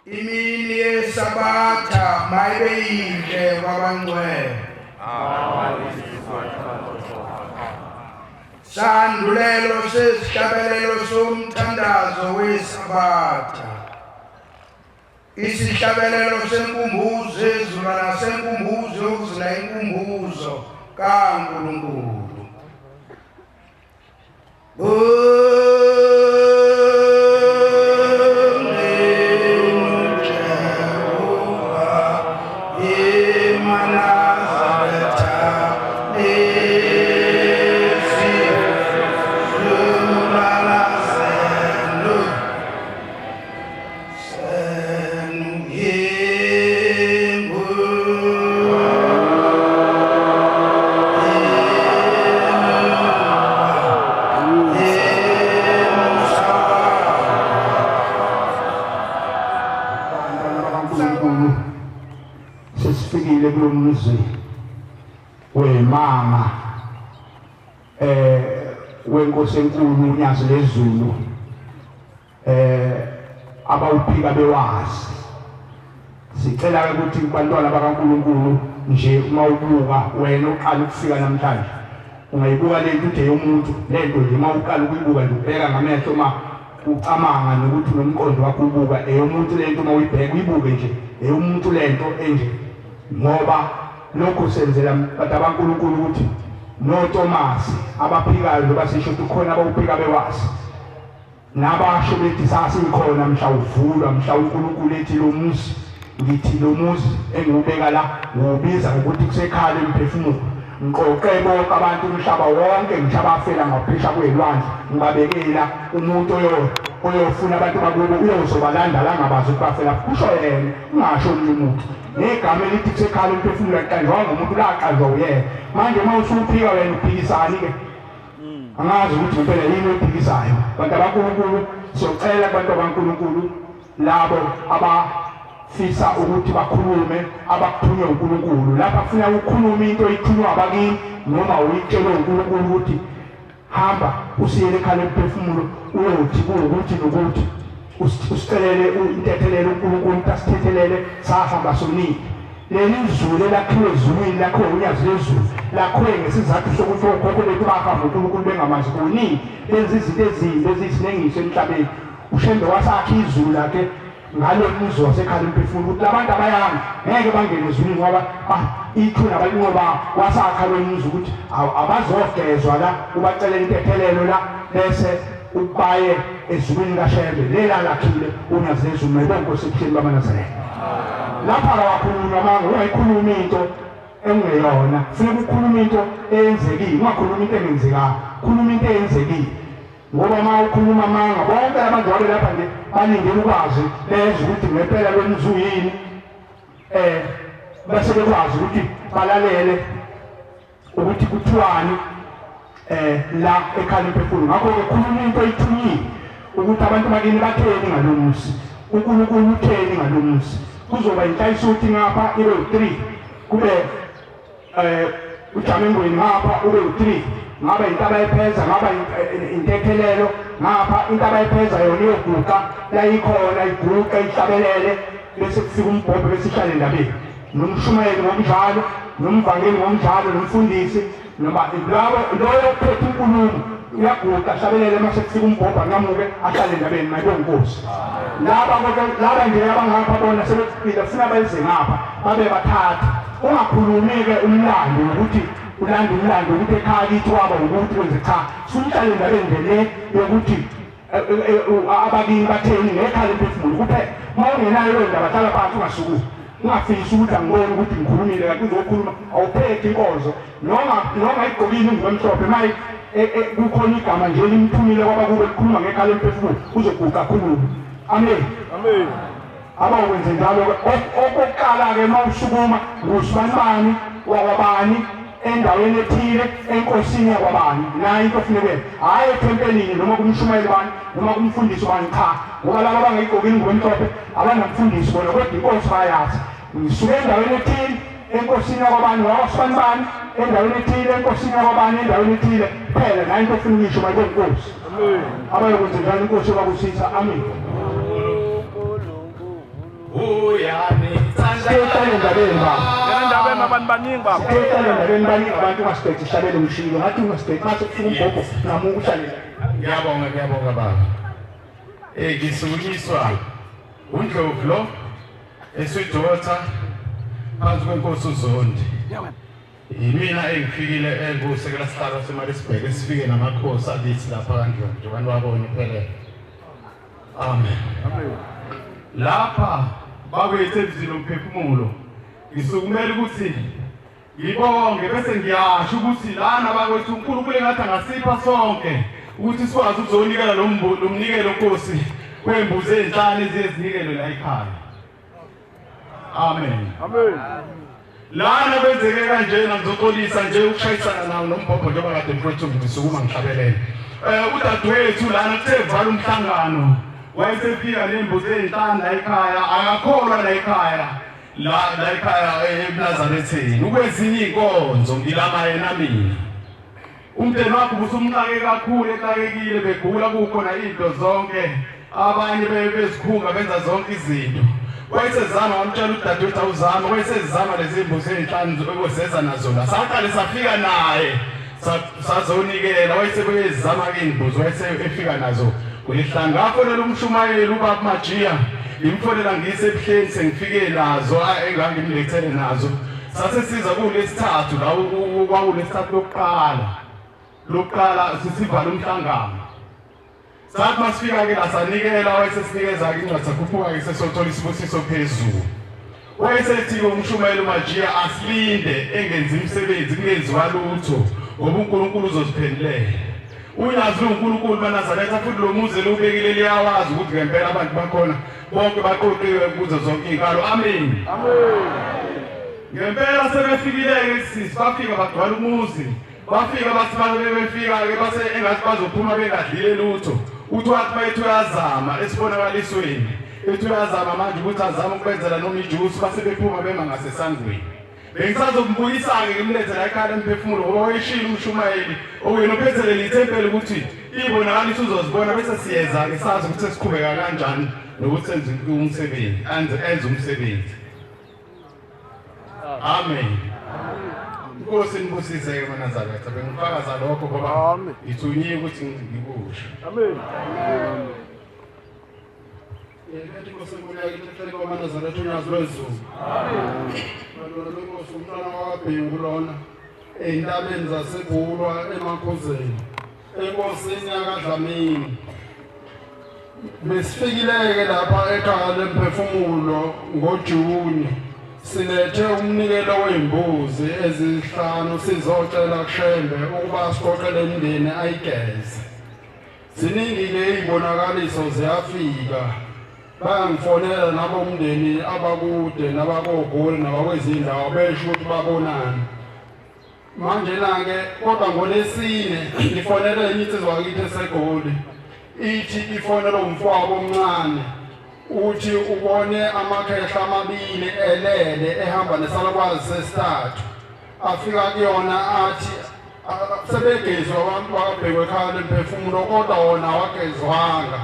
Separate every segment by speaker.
Speaker 1: Imini yesabatha mayibe yinhle kwabangcwele. Sandulelo sesihlabelelo somthandazo wesabatha. Isihlabelelo senkumbuzo ezulwana senkumbuzo yokuzila inkumbuzo kaNkulunkulu.
Speaker 2: Sesifikile kulomzi wemama wenkosi enkulu uNyazi leZulu abawuphika bewazi. Sicela ukuthi bantwana bakaNkulunkulu nje uma ubuka wena uqala ukufika namhlanje ungayibuka lento nje yomuntu lento nje uma uqala ukuyibuka nje ubheka ngamehlo uma ucamanga nokuthi nomqondo wakho ubuka eyomuntu lento uma uyibheka uyibuke nje eyomuntu lento enje ngoba lokho senzela abantu baNkulunkulu ukuthi no Thomas abaphikayo ngoba sisho ukuthi khona abawuphika bewazi nabasho bethi sasikhona mhla uvulwa mhla uNkulunkulu ethi lo muzi ngithi lo muzi engiubeka la ngobiza ukuthi kusekhaya emphefumulo ngiqoqe bonke abantu umhlaba wonke ngichabafela ngaphesha kwezilwandle ngibabekela umuntu oyofuna abantu bakubo uyozobalanda la ngabazi ukubafela kusho yena ungasho umuntu negama elithi kusekhaya emphefumulo kanjwa ngomuntu la kanjwa uyena manje mawusuphika wena uphikisani ke angazi ukuthi impela yini ophikisayo abantu baNkulunkulu siyocela abantu baNkulunkulu labo abafisa ukuthi bakhulume abakuthunywe uNkulunkulu lapha kufuna ukukhuluma into oyithunywa abakini noma uyitshela uNkulunkulu ukuthi hamba usiyele ekhaya emphefumulo uyothi ukuthi nokuthi usicelele intethelele uNkulunkulu tasithethelele sahamba sonini leli izulu lakhiwe ezulwini lakho uNyazi leZulu lakhiwe ngesizathu sokuthi okhokho lethu bahamba uNkulunkulu bengamazi kunini lezi izinto ezimbi ezisinengiso emhlabeni ushembe wasakha izulu lakhe ngalo muzo wasekhaya emphefumulo ukuthi labantu abayanga ngeke bangene ezulwini ngoba ithuna balingoba wasakha lo muzo ukuthi abazogezwa la ubacelela intethelelo la bese ubaye ezulwini kaShembe lela lakhile uNyazi leZulu mayibonkeekuhleni bamanazarene lapha akakhuluma manje ungayikhuluma into engeyona funeka ukukhuluma into eyenzekile ungakhuluma into engenzekanga khuluma into eyenzekile ngoba uma ukhuluma manga bonke abantu wale lapha nje balindele ukwazi bezwe ukuthi ngempela lo mzu yini bese bekwazi ukuthi balalele ukuthi kuthiwani la ekhaya emphefumulo ngakho ke khuluma into oyithunyile ukuthi abantu bakini batheni ngalomusi uNkulunkulu utheni ngalomusi kuzoba inhlayisuthi ngapha ibe u3 kube uJamengweni ngapha ube u3 ngaba intaba epheza ngaba intethelelo ngapha intaba epheza yona iyoguqa la ikhona iguqa ihlabelele bese kufika umbhobho bese ihlale endabeni nomshumayeli ngomdlalo nomvangeli ngomdlalo nomfundisi noma labo loyo ophethe unkulumo uyaguqa hlabelele mase kufika umbhobho angamuke ahlale endabeni mayibonke inkosi laba nje abangapha bona sebefika funa bayize ngapha babe bathatha ungakhulumi-ke umlando ukuthi ulanda umlando ukuthi ekhaya kithi waba ukuthi kwenze cha suhlale endabeni le yokuthi abakini batheni ngekhaya emphefumulo kuphela uma ungenayo leyo ndaba hlala phansi ungasukumi ungafisi ukuthi angiboni ukuthi ngikhulumile kanti uzokhuluma awuphethe inkonzo noma igqokile ingubo emhlophe maye kukhona igama nje limthumile kwaba kube likhuluma ngekhaya emphefumulo uzoguqa khuluma amen
Speaker 3: Amen.
Speaker 2: abakwenze njalo okokuqala ke mawusukuma ngusibani wakwabani endaweni ethile enkosini yakwabani nayo into ofuneke hayi ethempelini noma kumshumayeli bani noma kumfundisi bani cha ngoba laba abangayigqokile ngokwemhlophe abanamfundisi bona kodwa inkosi bayazi ngisuke endaweni ethile enkosini yakwabani wakwasibani bani endaweni ethile enkosini yakwabani endaweni ethile phela nayo into ofuna ukuyisho mayibonkosi
Speaker 3: Amen.
Speaker 2: abayokwenza njalo inkosi bakusitha amen. Siyohlala endabeni baba.
Speaker 3: Endabeni abantu baningi baba.
Speaker 2: Siyohlala endabeni baningi abantu ungasibhekisi uhlabele umshilo. Ngathi ungasibhekisi mase kufika umbhobho namuka uhlale la.
Speaker 4: Ngiyabonga baba. Ngisukunyiswa uNdlovu lo esidota phansi kwenkosi uZondi. Yimina engifikile engusekela sihlalo seMaritzburg esifike namakhosi akithi lapha kaNdlovu abantu babone phela. Amen. Lapha bakwethu emzini omphefumulo ngisukumela ukuthi ngibonge bese ngiyasho ukuthi lana bakwethu uNkulunkulu engathi angasipha sonke ukuthi sikwazi ukuzonikela lo mnikelo Nkosi kwembuzi ezinhlanu ezizinikelwe la ekhaya. Amen. Lana benzeke kanjena ngizoxolisa nje ukushayisana nawo nombhobho njengoba kade mfowethu ngisukuma ngihlabelele. Udadewethu lana kuthe vala umhlangano wayesefika nembuzi ezinhlanu la ekhaya akakholwa la ekhaya la ekhaya eNazaretheni ukwezinye inkonzo ngilama yena mina. Umndeni wakho busumxake kakhulu exakekile begula kukhona izinto zonke abanye bezikhunga benza zonke izinto. Wayesezama wamtshela udadewethu awuzama wayesezama lezi mbuzi ezinhlanu okweseza nazo la saqale safika naye sazonikela wayesebezama ke imbuzi wayesefika nazo kulihlanga ngafonela umshumayeli ubaba Majiya imfonela ngisebuhleni sengifike nazo engangimlethele nazo sasesiza kulesithathu la kwawulesithathu lokuqala sisivala umhlangano sathi masifika ke la sanikela wayesesinikeza ke incwadi sakhuphuka ke sesothola isibusiso phezulu wayesethi umshumayeli uMajiya asilinde engenzi umsebenzi kungenziwa lutho ngoba uNkulunkulu uzosiphendulela. Uyazi uNkulunkulu baNazaretha futhi lo muzi lobekile liyawazi ukuthi ngempela abantu bakhona bonke baqoqiwe kuzo zonke izinkalo. Amen. Ngempela sebefikile ke sisi bafika bagcwala umuzi bafika basibaze befika ke base engathi bazophuma bengadlile lutho. Uthi wathi bayethu uyazama esibonakalisweni ethi uyazama manje ukuthi azama ukubenzela noma ijuice base bephuma bema ngasesangweni. Bengisazokumbuyisa ke ngimlethe la ekhaya emphefumulo ngoba wayeshila umshumayeli oyena ophethelele ithempeli ukuthi ibonakaliso uzozibona bese siyeza ke sazi ukuthi sesiqhubeka kanjani nokuthi senze umsebenzi enze umsebenzi. Amen. Nkosi nibusise ke maNazaretha bengifakaza lokho ngoba ngithunyiwe ukuthi ngikusho.
Speaker 3: Amen.
Speaker 1: Ngithi Nkosi ngiyake ngithele kwa maNazaretha unyazo lwezulu. Amen. Lo Nkosi umntwana wakabhengu lona entabeni zaseBhulwa emakhosini enkosini yakaDlamini. Besifikileke lapha ekhaya lemphefumulo ngoJuni silethe umnikelo wembuzi ezihlanu sizocela kuShembe ukuba siqoqele imindeni ayigeze. Ziningi ke izibonakaliso ziyafika bangifonela nabomndeni abakude nabakogoli nabakwezindawo besho ukuthi babonana. Manje ke kodwa ngoLesine ngifonela insizwa yakithi eseGoli ithi ifonela umfowabo omncane uthi ubone amakhehla amabili elele ehamba nesalukwazi sesithathu afika kuyona athi sebegezwa abantu babhekwe ekhaya lemphefumulo kodwa wona wagezwanga.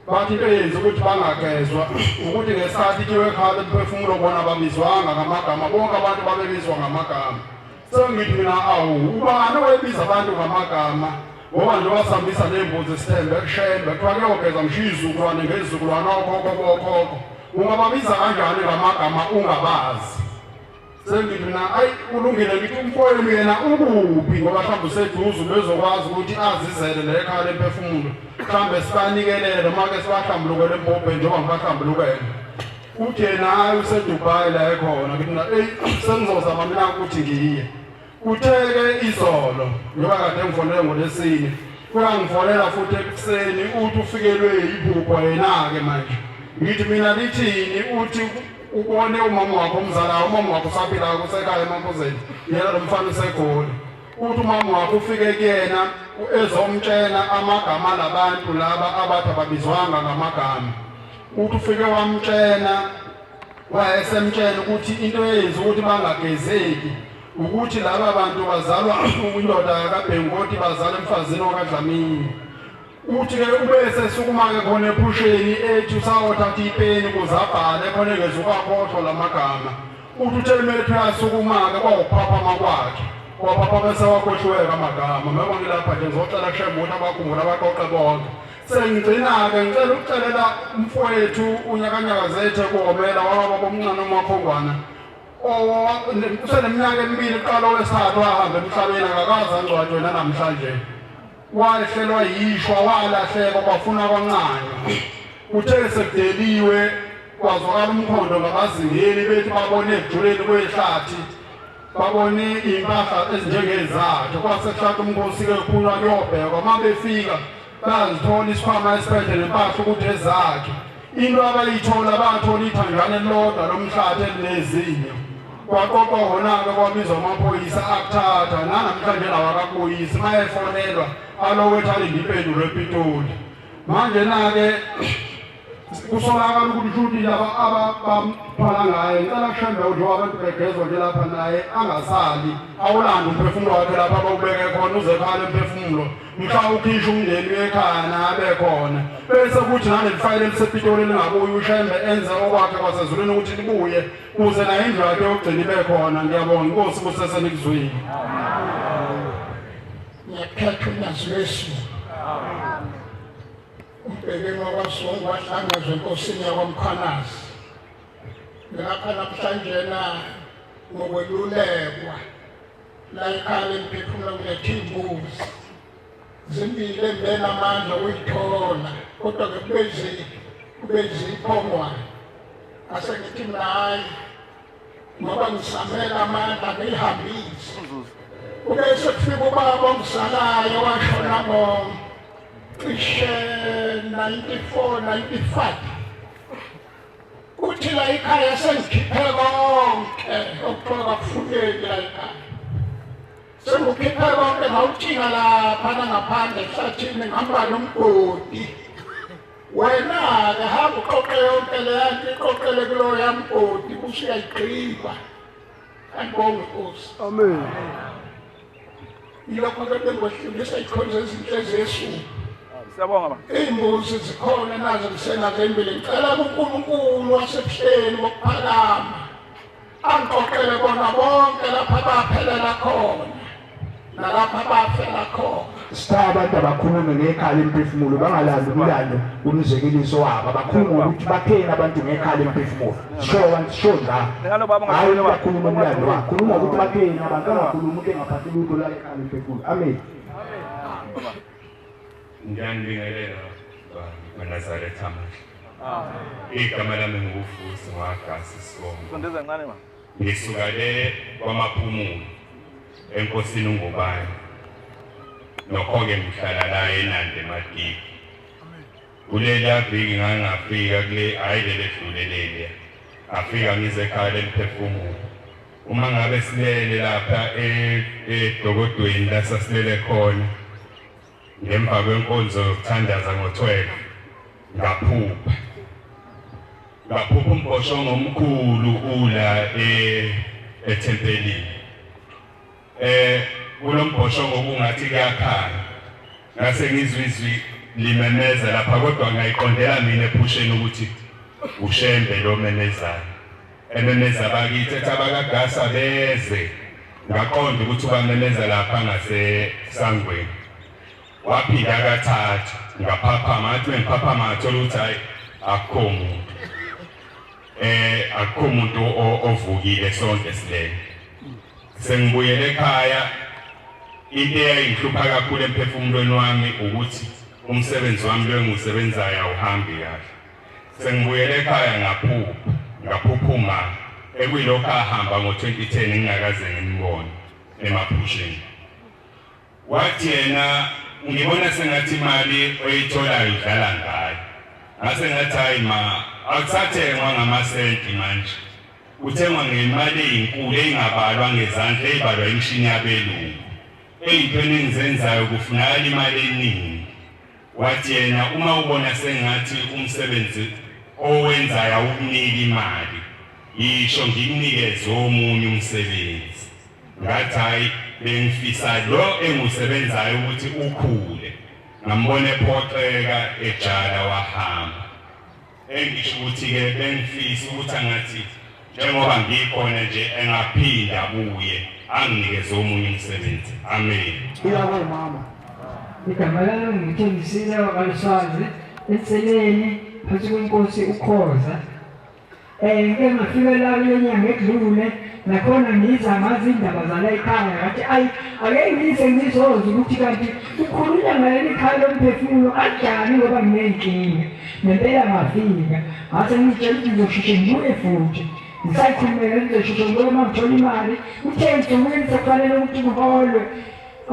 Speaker 1: Bathi into yenza ukuthi bangagezwa ukuthi ngesikhathi kiwe ekhaya lemphefumulo bona babizwanga ngamagama bonke abantu babebizwa ngamagama. Sengithi mina awu ubani owebiza abantu ngamagama ngoba nje wasambisa nembuzi isithembe kuShembe kuthiwa kuyogeza mshiya izukulwane ngezizukulwane okhokho ungababiza kanjani ngamagama ungabazi. Sengithi mina ayi kulungile ngithi umfowenu yena ukuphi ngoba mhlawumbe useduze bezokwazi ukuthi azizele le ekhaya lemphefumulo mhlawumbe sibanikelele noma ke sibahlambulukele embhobhe njengoba ngibahlambulukele. Uthi yena hayi useDubai la ekhona ngithi mina sengizozama mina ukuthi ngiye. Kutheke izolo njengoba kade ngifonele ngoLesine kuyangifonela futhi ekuseni uthi ufikelwe yiphupho yena ke manje. Ngithi mina lithini uthi ubone umama wakho omzala umama wakho usaphila kusekhaya eMampozeni yena lo mfana useGoli. Uthi umama wakho ufike kuyena ezomtshela amagama labantu laba abathi ababizwanga ngamagama. Uthi ufike wamtshela wayesemtshela ukuthi into eyenza ukuthi bangagezeki ukuthi laba bantu bazalwa indoda kaBhengu ukuthi bazala emfazini wakaDlamini. uthi ke ubese sukuma-ke khona ephusheni ethi usawothatha ipeni ukuze abhale khona engeze ukwakhohlwa la magama uthi uthelimele phela sukuma-ke kwawukuphapha kwakhe kwaphapha bese wakhohliweka amagama mebona lapha nje ngizocela kushembe ukuthi abakhumbula abaqoqe bonke sengigcina-ke ngicela ukucelela umfowethu unyakanyakazethe kuhomela wababa bomncane umaphongwana useneminyaka emibili kuqala owesithathu wahamba emhlabeni akakaze angcwatshwe nanamhlanje wayehlelwa yishwa walahleka kwafuna kwancane kuthe sekudeliwe kwazwakala umkhondo ngabazingeni bethi babone ekujuleni kwehlathi babone impahla ezinjengezakhe kwasehlathi umkhosi-ke kuphunywa kuyobhekwa uma befika bazithola isikhwama esiphethe nempahla ukuthi ezakhe into abayithola bathola ithanjana elilodwa lomhlathi elinezinyo kwaqoqwa khona-ke kwabizwa amaphoyisa akuthatha nanamhlanje lawa kakuyisi uma efonelwa alokwethu alinde impendulo ePitoli manje-na-ke kusolakala ukuthi shuthi laba abaphala ngaye ngicela kushembe ukuthi abantu begezwa nje lapha naye angasali awulanda umphefumulo wakhe lapha abawubeke khona uzekhala emphefumulo mhla ukhishwa umndeni ekhaya nabe khona bese kuthi naleli fayile elisePitoli lingabuye ushembe enze okwakhe kwasezulwini ukuthi libuye kuze naye indlu yakhe yokugcina ibe khona ngiyabonga inkosi kusesenikuzwile
Speaker 5: ngiyakhetha unazi lesu umbhekeni wakwaZungu wahlangazwa enkosini yakwamkhanazi ngapha namhlanjena ngokwelulekwa la ekhaya emphefumulo kuletha imbuzi zimbili embenamandla ukuyithola kodwa-ke kube ziphongwana asengithi mina hayi ngoba ngisamela amandla ngiyihambise ubese kufika ubaba ongisalayo washona cishe 94-95 uthi la ekhaya sengikhiphe konke okuthiwa kakufundeki la ekhaya sengikhiphe konke ngawuthinga laphana ngaphandle ehlathini ngihamba nomgodi wena-ke hamba uqoqe yonke leyanto iqoqele kuloyo yamgodi usuyayigqiba andibonge Nkosi
Speaker 3: Amen.
Speaker 5: yilokho-ke bengohlulisa izikhonzo ezinhle zesuku
Speaker 3: Siyabonga baba.
Speaker 5: iy'mbuzi zikhona nazo ngisenazo embili ngicela kuNkulunkulu wasebuhleni bokuphakama angiqoqele bona bonke lapha baphelela khona nalapha bafela khona
Speaker 2: sitha abantu abakhuluma ngekhala emphefumulo bangalandi umlando umzekeliso wabo abakhuluma ukuthi bathena abantu ngekhala emphefumulo sho la
Speaker 3: Ngalo baba
Speaker 2: hayi
Speaker 3: ngakhuluma
Speaker 2: bakhuluma umlando wakhuluma ukuthi bathena abantu abangakhuluma ukuthi engaphathi lutho la ekhala emphefumulo amen
Speaker 6: ngiyangibingelela Nazareth amahle. Igama lami nguFusi Mwagasi Sibongo.
Speaker 3: Sondeza kancane mama.
Speaker 6: Ngisuka le kwamaphumulo enkosini uNgubane. Nokho-ke ngihlala la eNandi eMagidi. Kulela viki ngangafika kule hayi leli edlulelele. Afika ngize ekhaya emphefumulo. Uma ngabe silele lapha edokodweni la sasilele khona ngemva kwenkonzo yokuthandaza ngo-12 ngaphupha umbhoshongo omkhulu ula ethempelini kulo mbhoshongo kungathi kuyakhanya ngase ngizwe izwi limemeza lapha kodwa ngayiqondela mina ephusheni ukuthi ushembe lo memezayo ememeza abakithi ethi abakagasa beze ngaqonda ukuthi ubamemeza lapha ngasesangweni waphinda kathathu ngaphaphama athi ngiphaphama ngathola ukuthi hayi akukho umuntu ovukile sonke silele sengibuyele ekhaya into eyayingihlupha kakhulu emphefumulweni wami ukuthi umsebenzi wami lo engiwusebenzayo awuhambi kahle sengibuyele ekhaya ngaphuphuma ekuyilokho ahamba ngo-2010 ngingakaze ngimbone emaphusheni wathi yena ngibona sengathi imali oyitholayo udlala ngayo ngase ngathi hayi ma akusathengwa ngamasenti manje uthengwa ngemali eyinkulu engabalwa ngezandla eyibalwa imishini yabelungu eyintweni engizenzayo kufunakala imali eningi wathi yena uma ubona sengathi umsebenzi owenzayo awukuniki imali yisho ngikunikeze omunye umsebenzi ngathi hayi bengifisa lo engisebenzayo ukuthi ukhule ngambona ephoxeka ejala wahamba engisho ukuthi-ke bengifisa ukuthi angathi njengoba ngikhona nje engaphinda abuye anginikeze omunye umsebenzi. Amen.
Speaker 2: Iyabo mama.
Speaker 7: Igama lami ngithengisile wakaliswazi enseleni phansi kwenkosi ukhoza. Ngeke ngafika la lenyanga edlule nakhona ngiza ngazi indaba zala ekhaya ngathi ake ngizoza ukuthi kanti ukhuluma ngale ekhaya lomphefumulo kanjani ngoba nginenkinga nempela ngafika ngase ngitshela ukuthi ngizosheshe ngibuye futhi ngisayikhulumela ngizosheshe ngibuye uma ngithola imali uthengi umweni sekufanele ukuthi ngiholwe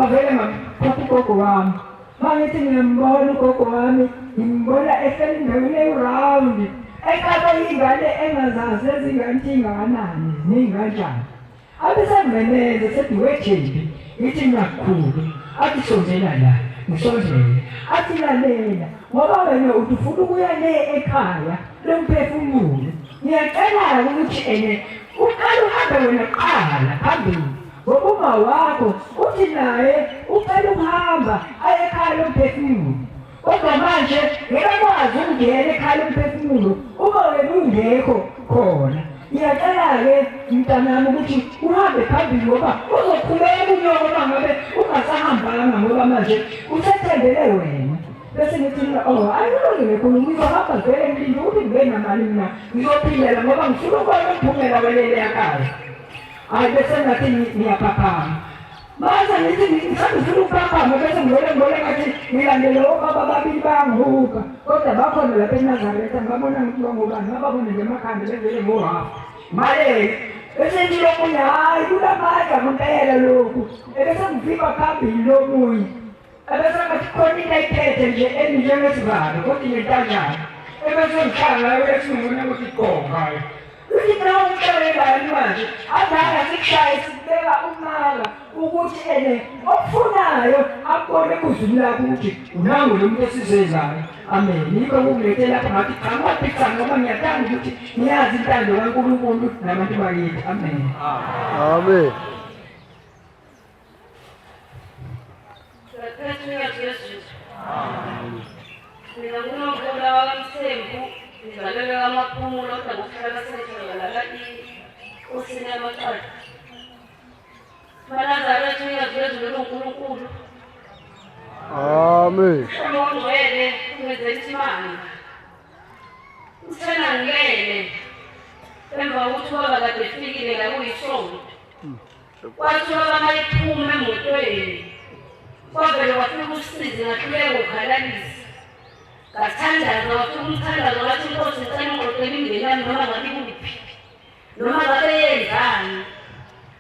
Speaker 7: avele ngaphupha ugogo wami mangithi ngiyambona ugogo wami ngimbona ehleli endaweni eround ekaba ingane engazazi ezingane ingakanani ninganjani abesememeze sethi wethembi ithi ngakhulu athi sondela la ngisondele athi lalela ngoba wena ufuna ukuya le ekhaya lomphefumulo ngiyacela ukuthi uqala uhambe wena qala phambili ngoba wakho uthi naye ucela ukuhamba aye ekhaya lomphefumulo kodwa manje ngiyakwazi ukungena ekhaya lomphefumulo uma wena ungekho khona ngiyacela-ke mntanami ukuthi uhambe phambili ngoba uzoqhubeka unyoko uma ngabe ungasahambanga ngoba manje usethembele wena bese ngithi ayilungile khona ngizohamba vele ngilinde ukuthi ngibe namali mina ngizophilela ngoba ngifuna ukubona umphumela welele yakhaya hayi bese ngathi ngiyaphaphama manje ngithi ngifuna ukuphaphama bese ngibole ngathi ngilandele obaba ababili bayangihuka kodwa bakhona lapha eNazaretha ngabona ngithi ngobani ngababona nje emakhanda bevele ngohafu manje bese ngilomunye hayi kulamandla ngempela lokhu bese ngifika phambili lomunye ebese ngathi khona into ayiphethe nje enjengesivalo kodwa inentanjana ebese ngihlala bese ngibona ukuthi iqonga uthi nawe uhlelelani manje adala sikushaye sibeka umala ukuthi okufunayo akubone kuzulu lakho ukuthi unango lo muntu esizezayo. Amen. Yikho kungilethe lapha ngathi qhamuka ngoba ngiyathanda ukuthi niyazi intando kaNkulunkulu nabantu bakithi. Amen.
Speaker 1: Amen.
Speaker 8: Mina nguNonkulunkulu wakamthembu ngizalelwe amaphumulo kodwa ngokuhlala senjalo lati usinema qala Nazaretha uyazizwe uNkulunkulu.
Speaker 1: Amen.
Speaker 8: Ngongcwele ngizele isimanga. Usena ngilele. Emva ukuthi baba kade efikile la kuyisonto. Kwathi baba mayiphume emotweni. Kwavele wafika usizi ngahluleka ukhalalisa. Ngathandaza wafika umthandazo wathi inkosi ngicela ungqoqele imndenami noma ngabe kuphi. Noma ngabe yenzani.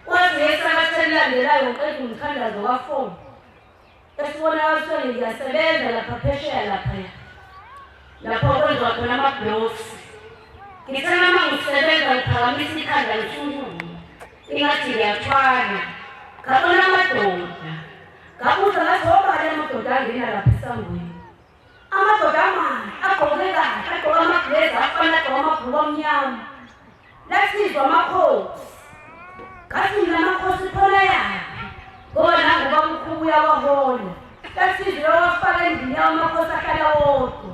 Speaker 8: Kwathi esabathelelanayo ngiqeda umthandazo wafona. Esibona ukuthi ngiyasebenza lapha phesheya lapha. Lapho kwenziwa khona amablosi. Ngithe noma ngisebenza ngiphakamisa ikhanda ngishunquma. Ingathi ngiyathwala. Ngabona amadoda. Ngabuza ngathi obani amadoda angena lapha esangweni. Amadoda amanye agqoke kahle, agqoke amableza afana agqoke amabhuluku amnyama. Lasizwa amakhosi. Ngathi mina amakhosi khona yaphi? Ngoba nangoba umkhubu uyawahola. Lasizwe wafaka endlini amakhosi ahlala wodwa.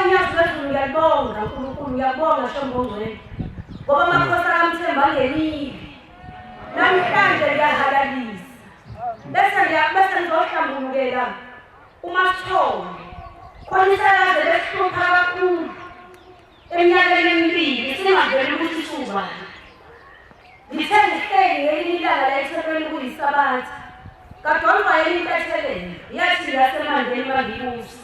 Speaker 8: Unyazi wezulu ngiyabonga uNkulunkulu ngiyabonga Shongongcwele. Ngoba amakhosi akamthemba angenile. Namhlanje ngiyahalalisa. Bese ngizohlambulukela uMathole. Khona isakaze lesihlupha kakhulu. Eminyakeni emibili singaveli ukuthi isubani. Ngithe ngihleli ngelinye ilanga la eSekelweni kuyisabatha. Kadonga yelimpethelele. Yathi ngasemandeni mangibusa.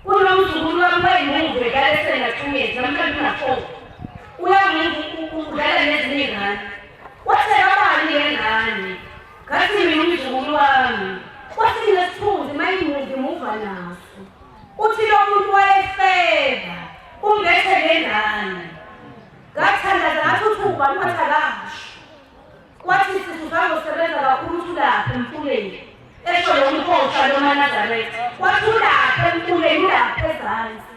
Speaker 8: Kunomzukulu wami wayimuve kalesena 2 years namhlanje una4. Uyangidlala nezinye izingane. Wathi abani ngengane. Ngathi mina umzukulu wami. Wathi nesiphuzi mayimuve muva naso. Uthi lo muntu wayefeba. Ungethe ngengane. Ngathandaza ngathi uthuba ngaphathakasho. Wathi sizuzango sebenza kakhulu ulapha emfuleni. Esho lo mkhosha lo Nazaretha. Wathi ulapha emfuleni lapha ezansi.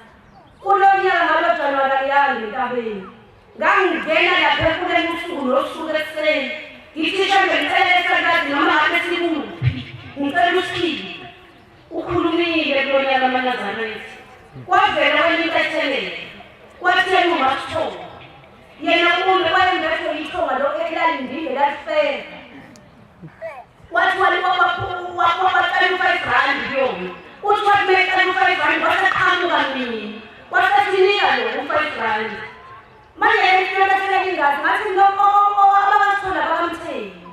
Speaker 8: Kulonyaka ngalo January yangi entabeni. Ngangingena lapha emfuleni usuku nosuku ekuseni. Ngithisha ngicela esakazi noma ngabe sikuphi. Ngicela usikhiphe. ukhulumile kulonyaka kaNazaretha kwavela wayintethelele kwathi uMathonga yena ume wayembethe ithonga lo elalindile lalifela wathi waqala 5 rand kuyona uthi wathi mecela 5 rand wasaqhamuka mina wasasinika lo 5 rand manje yena selengazi ngathi abakathola bakamtheni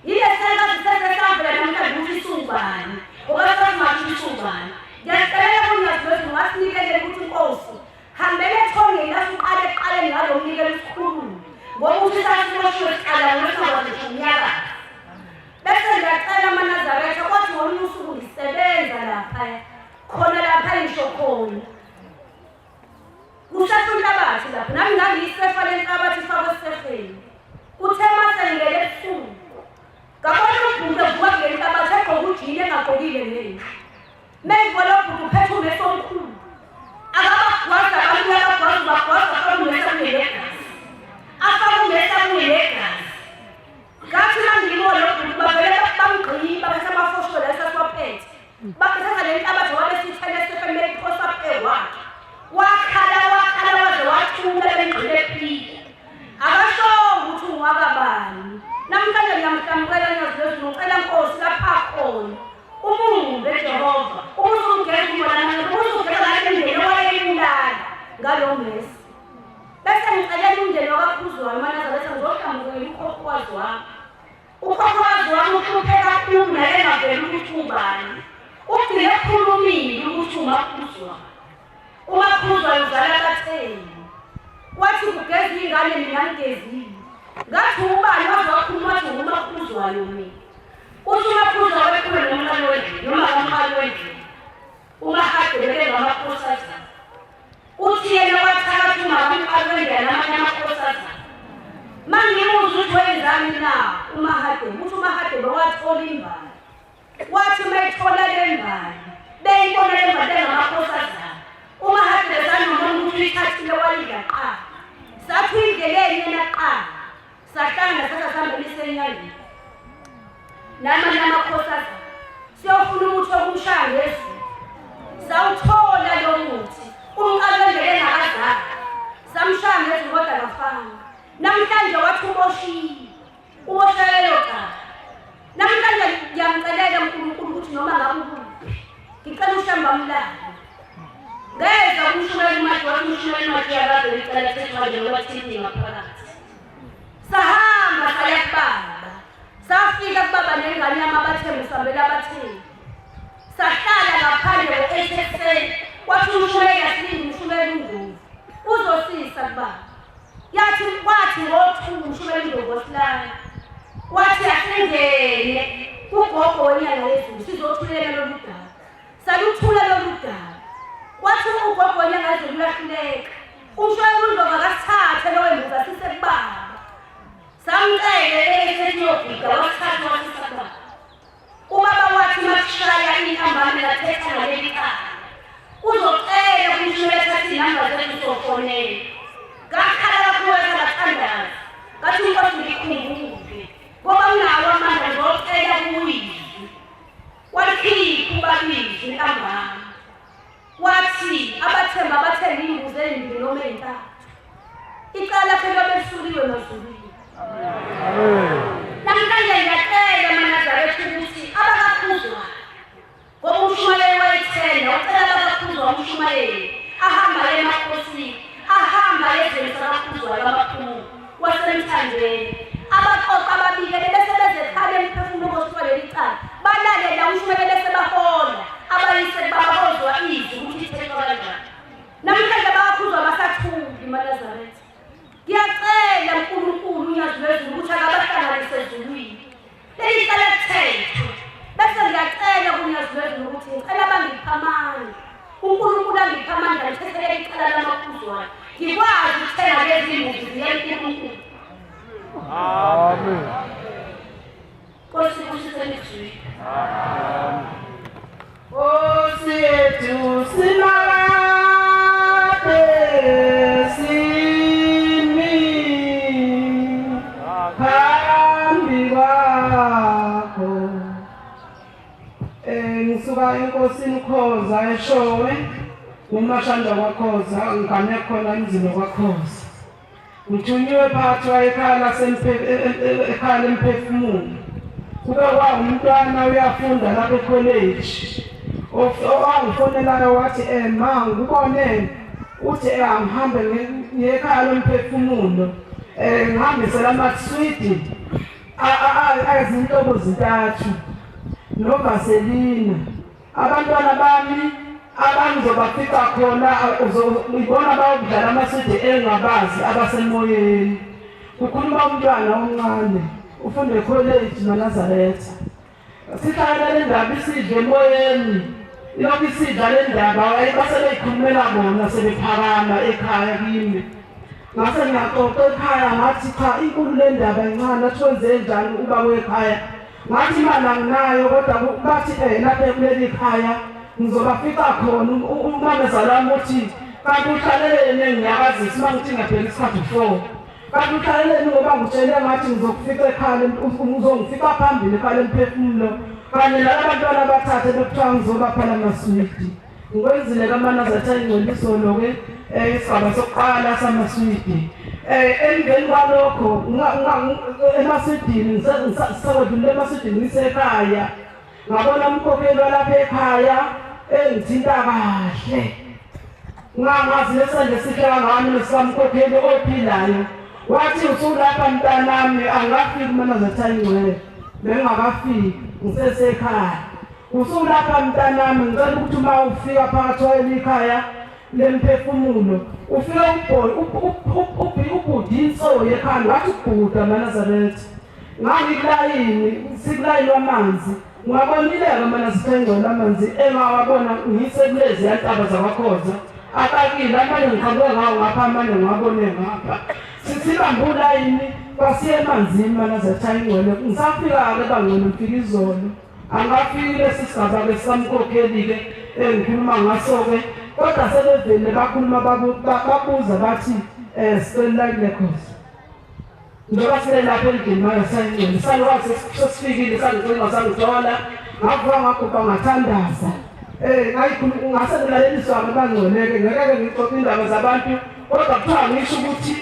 Speaker 8: yile sesavela namhlanje ukuthi isungubani okasazi ngathi isungubani ngiyacela kuNazaretha ngasinikele ukuthi inkosi hambele ethongeni asuqale ngalo mnikelo isikhulu ngoba uthi sasimoshiwe siqala ngosakwazi umnyaka bese ngiyacela amaNazaretha kwathi ngolunye usuku ngisebenza lapha khona lapha ngisho khona kusasunhlabathi lapha nami ngangiyisefa lenhlabathi ifakwe esefeni kuthe mase ngele ebusuku ngabona ubhuti evuka kule nhlabathi egqoke ujini engagqokile nendlu mengibona ubhuti uphethe umeso omkhulu akabagwaza abantu abagwaza bagwaza afake umesa kunegazi afake umesa kunegazi ngathi mangibona lo bhuti bavele bamgqiba basemafosholo esasiwaphethe bakhetha le nhlabathi wabe sithele esefeni beyiphosa wakhe wakhala waze wathula bengqile ephika akashongo ukuthi ungwakabani namhlanje ngiyamhlamukela Nazaretha ngicela Nkosi lapha khona umumbe Jehova uzungena umona uzungena ngendlela wayeyulala ngalo mesi bese ngicela umndeni wakaKhuzwayo uMaNazaretha ngizokhamukela ukhokhowazi wami ukhokhowazi wami uhluphe kakhulu naye engaveli ukuthi ubani ugcine ekhulumile ukuthi uMaKhuzwayo uMaKhuzwayo uzala kaTheni wathi kugeza ingane mina ngigezile ngathi ubani wazokhuluma wathi uMaKhuzwayo mina uthi uMaKhuzwayo ekhule nomntwana wendlu noma umqali wendlu ungahadele ngamakhosazana uthi yena wathakathi umama umqali wendlu namanye amakhosazana mangimuzwa ukuthi wenzani na uMahadebe uthi uMahadebe wathola imbali wathi mayithola le mbali beyibona le mbali ngamakhosazana uMahadebe sanoma ukuthi ithathile wayidla qha sathi indleleni yena qha sahlanga sasahambela isenyangeni namanye amakhosazana siyofuna umuthi wokumshaya ngezulu sawuthola lo muthi umqali wendlela engakazali samshaya ngezulu kodwa kafanga namhlanje wathi uboshayelo qala namhlanje ngiyamcelela uNkulunkulu ukuthi noma ngabe ukuphi ngicela ushamba mlando ngeza umshayeli manje wathi umshayeli manje yakaze ngicela seswaje wathini ngaphakathi sahamba saya kubaba safika kubaba nengane yami abathembu sambela abathembu sahlala ngaphandle ngo-8 wathi umshayeli asilinde umshayeli uNdlovu uzosisa kubaba yathi kwathi ngo-2 umshayeli uNdlovu wasilala wathi asingene kugogo wenyanga yezulu sizothulela lolu daba saluthula lolu daba wathi ugogo wenyanga yezulu lahluleka umshayeli uNdlovu akasithathe lowo mbuzi asise kubaba samcele esiyobhika wasithatha wasisa kubaba ubaba wathi masishaya intambama lathetha ngaleli khaya uzocela kumshayeli athi namba zethu sofonela ngakhala kakhulu ngabathandaza ngathi inkosi ngikhumbule ngoba nginawo amandla ngizocela kuwizwi walikhipha ubabizwi intambama wathi abathemba abathenga imbuzi ey'mbili noma ey'ntathu icala phela belisuliwe mazulwini namhlanje ngiyacela amaNazaretha ukuthi abakaKhuzwayo ngoba umshumayeli wayithenda wacela abakaKhuzwayo umshumayeli ahamba emakhosini ahamba ezweni sakaKhuzwayo amakhulu wasemthandweni abaqoqa ababikele bese bezekhala emphefumulo kosuka leli cala balalela umshumayeli bese bahola abayise babozwa izwi ukuthi ithethwa kanjani namhlanje abakaKhuzwayo basathuli uMaNazaretha ngiyacela uNkulunkulu uNyazi wezulu ukuthi akabahlanganise ezulwini leli cala lithethwe bese ngiyacela kuNyazi wezulu ukuthi ngicela bangipha amandla uNkulunkulu angipha amandla ngithethele icala lamaKhuzwayo ngikwazi ukuthenga lezi mbuzi ziyekuNkulunkulu amen Nkosi kusizwe amen Nkosi yethu
Speaker 7: ngisuka
Speaker 9: enkosini uKhoza eShowe uMashanda kwaKhoza ngane khona emzini kwaKhoza ngithunyiwe phakathi ekhaya ekhaya lemphefumulo kube umntwana uyafunda lapha ecollege owangifonelayo wathi ma ngikubone uthi angihambe ngekhaya lomphefumulo ngihambisela amaswidi azinhlobo zintathu novaselina abantwana bami abangizobafica khona uzobona bayokudlala amaswidi engabazi abasemoyeni kukhuluma umntwana omncane ufunda ecollege Nazareth sihlala le ndaba isidle emoyeni ilokhu isidla le ndaba basebeyikhulumela bona sebephakama ekhaya kimi ngase ngiyaxoxa ekhaya ngathi cha inkulu le ndaba encane athoze njani uba wekhaya ngathi imali anginayo kodwa bathi lapha kuleli khaya ngizobafika khona umamezalami uthi kanti uhlalelene ngiyakazisa uma ngithi ngiyabheka isikhathi 4 kanti uhlalelene ngoba ngitshele ngathi ngizokufika ekhaya ngizongifika phambili ekhaya lemphefumulo kanye nalabantwana abathathe bekuthiwa ngizobaphala amaswidi ngikwenzile kaManazaretha ingcoliso lo-ke isigaba sokuqala samaswidi emveni kwalokho emaswidini ngisakwedlulile emaswidini ngisekhaya ngabona umkhokheli walapha ekhaya engithinta kahle ngazi lesandla esihle kangani nesikamkhokheli ophilayo wathi usulapha mntanami angafiki uManazaretha ingcwele bengakafiki ngisesekhaya usulapha mntanami ngicela ukuthi uma ufika phakathi kwelikhaya lemphefumulo ufika ubhudinso yekhanda wathi ubhuda Nazareth ngangikulayini sikulayini wamanzi ngabonile kaManazaretha ingcwele amanzi engawabona ngisekulezi yantaba zakwaKhoza akakile amanye ngiqhamuke ngawo ngapha amanye ngabone ngapha sisibambe ulayini kwasiye emanzini Nazareth ingcwele ngisafika-ke bangcwele ngifika izolo angafiki lesi sigaba-ke sikamkhokheli-ke engikhuluma ngaso-ke kodwa sebevele bakhuluma babuza bathi sicela kule Khoza njengoba sile lapha endlini mayosayingcwele salukwazi sesifikile sangicinga sangithola ngavuka ngagubha ngathandaza ngasengilaleliniswa-ke bangcwele-ke ngeke-ke ngixoxe indaba zabantu kodwa kuthiwa ngisho ukuthi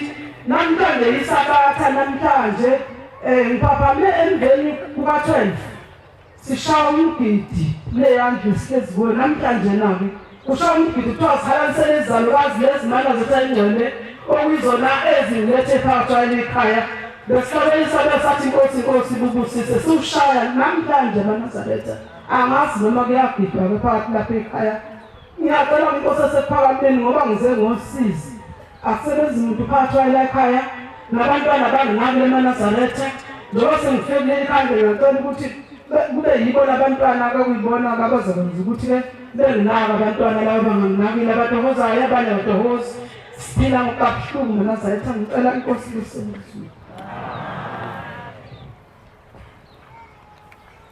Speaker 9: namhlanje yisabatha namhlanje ngiphaphame emveni kuka-12 sishaya umgidi leyandlu sihlezi kuyo namhlanje na-ke kushaya umgidi kuthiwa sihalalisele izalukazi leziManazaretha ingcwele okuyizona ezilethe phakathi kwelikhaya besihlabelisa besathi inkosi bubusise siwushaya namhlanje Nazareth angazi noma kuyagidwa-ke phakathi lapha ekhaya ngiyacela inkosi esephakameni ngoba ngize ngosizi akusebenzi muntu phakathi kwelikhaya nabantwana bangingabe eManazaretha njengoba sengifike kuleli khaya ngiyacela ukuthi kube yibo labantwana-ke kuyibona abazokwenza ukuthi-ke benginaka abantwana labo banganginakile abatohozayo abanye abatohozi siphila ngokabuhlungu Nazareth ngicela inkosi lesizwe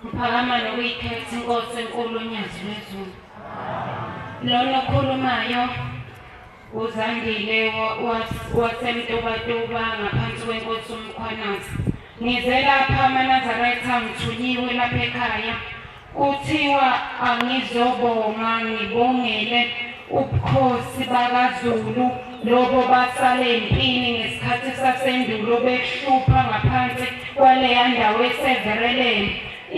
Speaker 10: Ngiphakama nokuyikhetha inkosi enkulu uNyazi lwezulu lona okhulumayo uZandile wasemtobatoba ngaphansi kwenkosi uMkhwanazi ngize lapha Nazareth ngithunyiwe lapha ekhaya kuthiwa angizobonga ngibongele ubukhosi bakaZulu lobo basale empini ngesikhathi sasendulo behlupha ngaphansi kwaleya ndawo esevereleni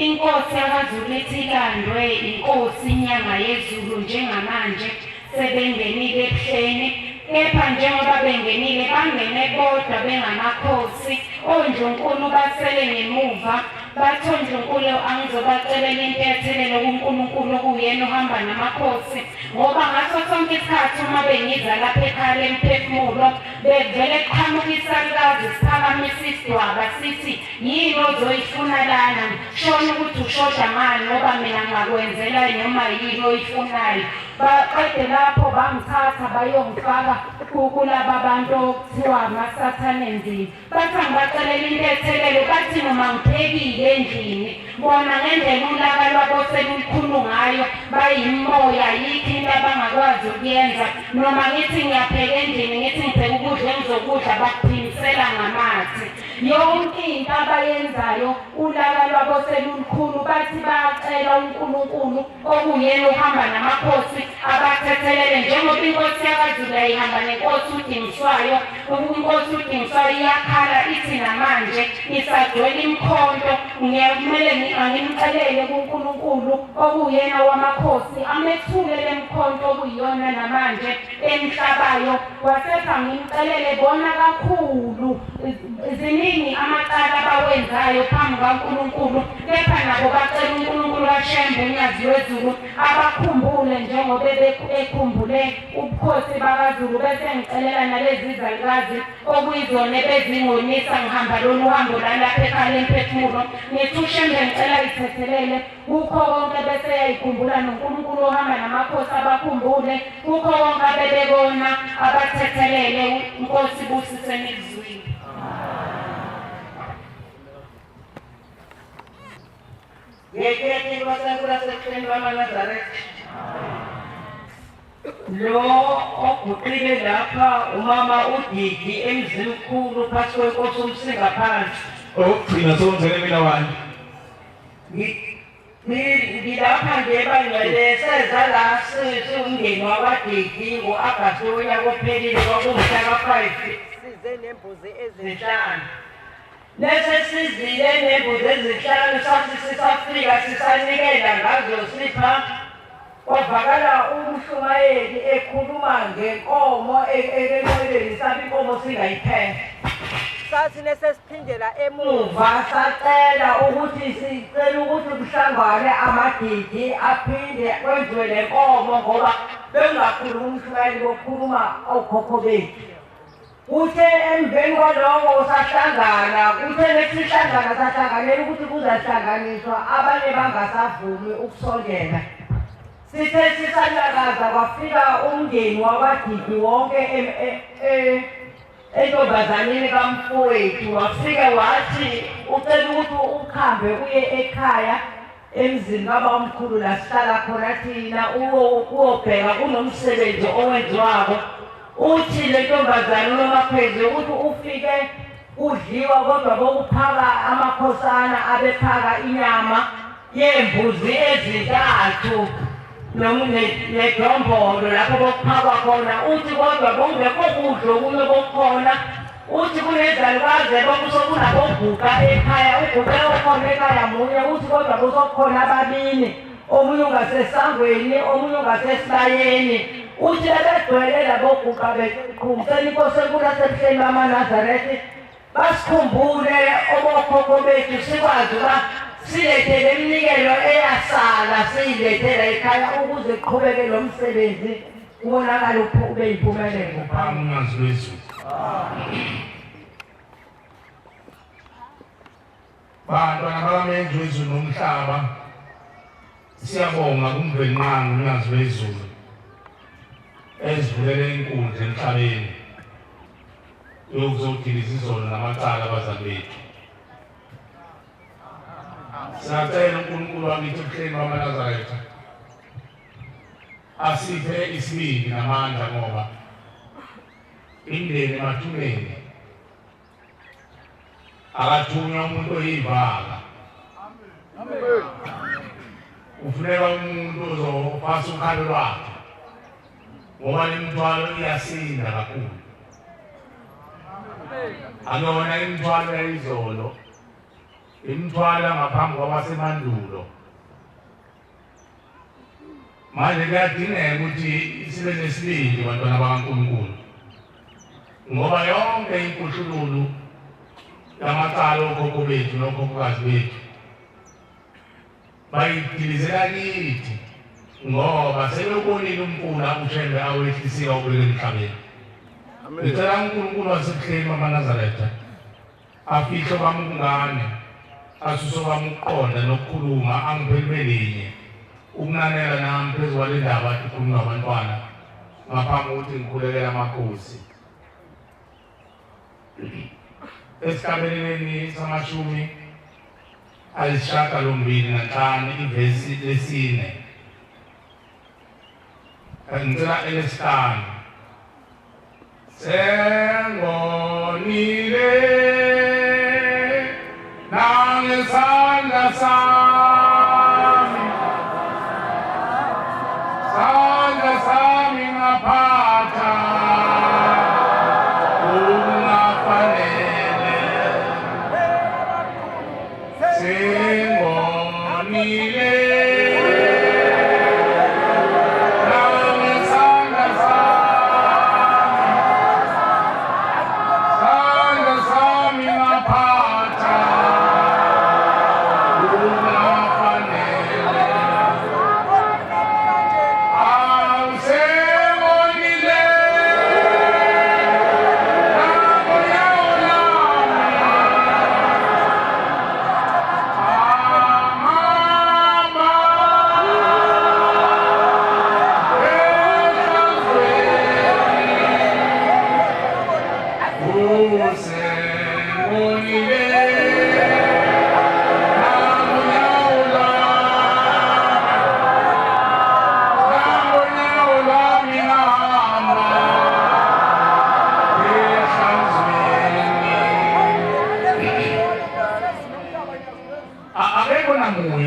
Speaker 10: inkosi yakaZulu ithi ilandwe inkosi inyanga yezulu njengamanje sebengenile ebuhleni kepha njengoba bengenile bangene kodwa bengamakhosi oNdlunkulu basele ngemuva bathi uNdlunkulu angizobacelela into ethelele kuNkulunkulu okuyena ohamba namakhosi ngoba ngaso sonke isikhathi uma bengiza lapha ekhaya lemphefumulo bevele kuqhamuka isalukazi siphakamisa isidwaba sithi yini ozoyifuna lana shona ukuthi ushosha ngani ngoba mina ngakwenzela noma yini oyifunayo baqede lapho bangithatha bayongifaka kulaba bantu okuthiwa amasathane enzini bathi angibacelela into ethelele bathi noma ngiphekile endlini bona ngendlela ulaka lwabo selukhulu ngayo bayimoya yikho into abangakwazi ukuyenza noma ngithi ngiyapheka endlini ngithi ngibheka ukudla engizokudla bakuphinde balungisela ngamathe. Yonke into abayenzayo ulaka lwabo selulukhulu bathi bayacela uNkulunkulu okuyena uhamba namakhosi abathethelele njengoba inkosi yakaZulu ihamba nenkosi uDingiswayo. Inkosi uDingiswayo iyakhala ithi namanje isagcwele imkhonto. Ngiyamele ngimcelele kuNkulunkulu okuyena wamakhosi amethule lemkhonto okuyiyona namanje emhlabayo. Wasetha ngimcelele bona kakhulu ziningi amacala abawenzayo phambi kaNkulunkulu, kepha nabo bacela uNkulunkulu kaShembe uNyazi wezulu abakhumbule njengoba ekhumbule ubukhosi bakaZulu. Bese ngicelela nalezi izalukazi okuyizona bezingonisa ngihamba lolu hambo lalapha ekhaya emphefumulo. Ngithi uShembe ngicela ithethelele kukho konke bese yayikhumbula noNkulunkulu ohamba namakhosi abakhumbule kukho konke abebekona abathethelele. Inkosi busiseni ezweni.
Speaker 11: Yekeni basankula sekuseni bamaNazaretha. Lo oguqile lapha umama uDidi emzini mkhulu phakathi kwenkosi umsinga phansi.
Speaker 2: Ogcina sonzele mina wani.
Speaker 11: Ngilapha nje bangcwele seza la siwumndeni wakwaDidi ngo-Agasti wonyaka ophelile kwakumhla ka-5 size nembuzi ezinhlanu. Lese sizile nembuzi ezinhlanu sathi sisafika sisanikela ngazo sipha kwavakala umshumayeli ekhuluma ngenkomo ekenqweleni sathi inkomo singayiphethe. Sathi nesesiphindela emuva sacela ukuthi sicela ukuthi kuhlangane amaDidi aphinde kwenziwe le nkomo ngoba bengakhuluma umshumayeli bokhuluma okhokho bethu. Kuthe emveni kwaloko sahlangana, kuthe lesihlangana sahlanganela ukuthi kuzahlanganiswa abanye bangasavumi ukusondela. Sithe sisalakaza kwafika umndeni wakwaDidi wonke entombazaneni kamfowethu wafika wathi ucela ukuthi ukhambe uye ekhaya emzini kabamkhulu la sihlala khona thina uyobheka kunomsebenzi owenziwako. Uthi le ntombazane uNomaphezi ukuthi ufike udliwa kodwa bokuphaka amakhosana abephaka inyama yembuzi ezintathu nedombolo lapho bokuphakwa khona. Uthi kodwa bongekho kudla okunye bokukhona. Uthi kunezalukazi bokusokunaboguqa ekhaya, uguqa okhona ekhaya munye. Uthi kodwa kusokhona ababili, omunye ungasesangweni omunye ungasesibayeni. Uthi labegcwele laboguqa bekhumsela inkosi enkulu yasebuhleni bamaNazaretha basikhumbule obokhokho bethu sikwazi uba silethele iminikelo eyasala siyilethela ekhaya ukuze kuqhubeke lo msebenzi kubonakala ube yimpumelelo.
Speaker 6: UNyazi wezulu.
Speaker 4: Bantwana bakamenzi wezulu nomhlaba siyabonga kumvenqanga uNyazi wezulu ezivulele inkundla emhlabeni yokuzodiliza izono namacala abazali bethu. Siyacela uNkulunkulu wakithi ebuhleni bamaNazaretha asiphe isibindi namandla ngoba indeni emathuneni akathunywa umuntu oyivaka. Kufuneka umuntu ozofasa ukhalo lwakhe ngoba imithwalo iyasinda kakhulu. Akuyona imithwalo yayizolo, imithwalo ngaphambi kwabasemandulo. Manje kuyadingeka ukuthi sibe nesibindi bantwana bakaNkulunkulu ngoba yonke inkushululu yamacala okhokho bethu nokhokhokazi bethu bayidilizela kithi ngoba sebebonile umfula uShembe awehlisika ubeke emhlabeni. Ngicela uNkulunkulu wasebuhleni bamaNazaretha afihle bamungane asuso bamuqonda nokukhuluma angiphelele linye ukunanela nami phezu kwale ndaba ikhuluma abantwana ngaphambi kokuthi ngikhulekela amakhosi. Esigabeni samashumi ayisishiyagalombili nanhlanu ivesi lesine ngicela elesihlanu. Sengo Sengibonile nangesandla sami, sandla sami ngaphatha ungafanele. Sengibonile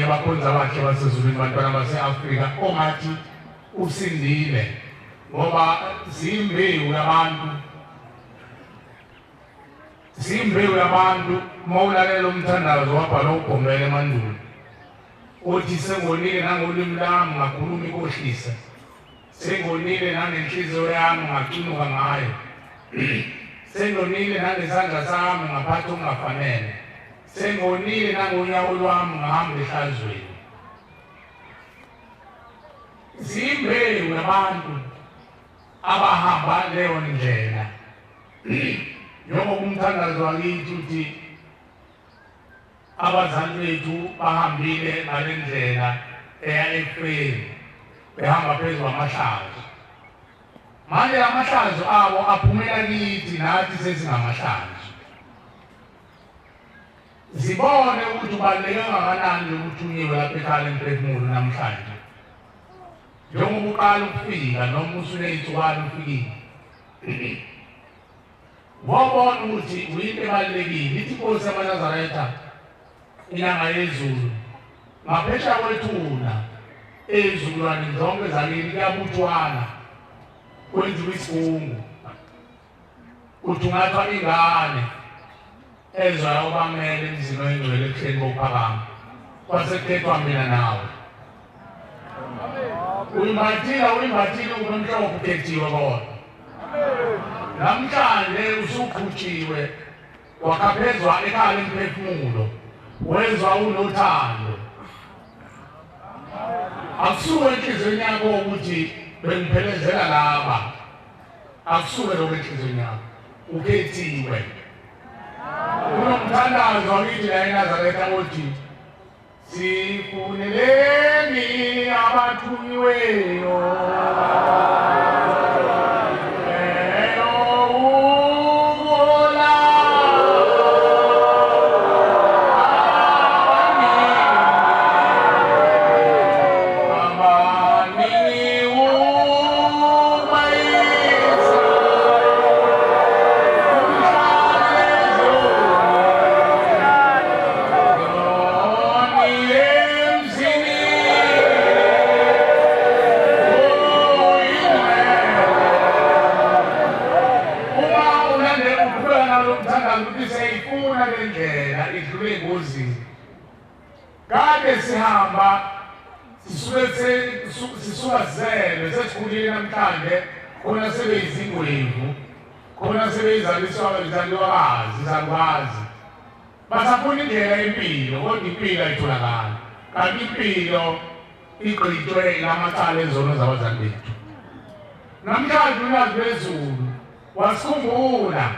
Speaker 4: abakhonza bakhe basezulwini bantwana base-Afrika ongathi usindile ngoba zimbewu yabantu mawulalela umthandazo wabhala uGomela emandulo uthi sengonile nangolimi lami ngakhuluma inkohlisa, sengonile nangenhliziyo yami ngacunuka ngayo, sengonile nangesandla sami ngaphatha okungafanele, sengonile nangonyawo lwami ngahamba ehlazweni. Zimbewu yabantu abahamba leyo ndlela. Njengoba umthandazo wakithi uthi abazali bethu bahambile ngale ndlela eya eFreni behamba phezu kwamahlazo. Manje amahlazo abo aphumela kithi nathi sesingamahlazo. Zibone ukuthi ubaluleke kangakanani ukuthunyelwa lapha ekhaya emphefumulo namhlanje. Njengoba uqala ukufika noma usuney'nsukwana ufikile. Wabona ukuthi uyinto ebalulekile ithi inkosi yamaNazaretha inyanga yezulu ngaphesheya kwethuna ezulwaneni zonke zakini kuyabuthwana kwenziwa isigungu uthi ungathwa ingane ezwayo obamele emzini oyingcwele ebuhleni bokuphakama kwasekukhethwa mina nawe. Uyimbathile unomhlobo ukhethiwe kodwa. Namhlanje usukhutshiwe wakhaphezwa ekhaya emphefumulo wezwa unothando. Akusuke enhliziyweni yakho ukuthi bengiphelezela laba, akusuke lokho enhliziyweni yakho, ukhethiwe. Kunomthandazo wakithi la eNazaretha othi sifuneleni abathunyiweyo kade sihamba sisuka zelwe sesikhulile namhlanje khona sebeyizingwevu khona sebeyizalwakazi izalukwazi basafuna indlela yempilo kodwa impilo ayitholakali kanti impilo igqitshwe lamacala ezono zabazali bethu. Namhlanje uNazi bezulu wasikhumbula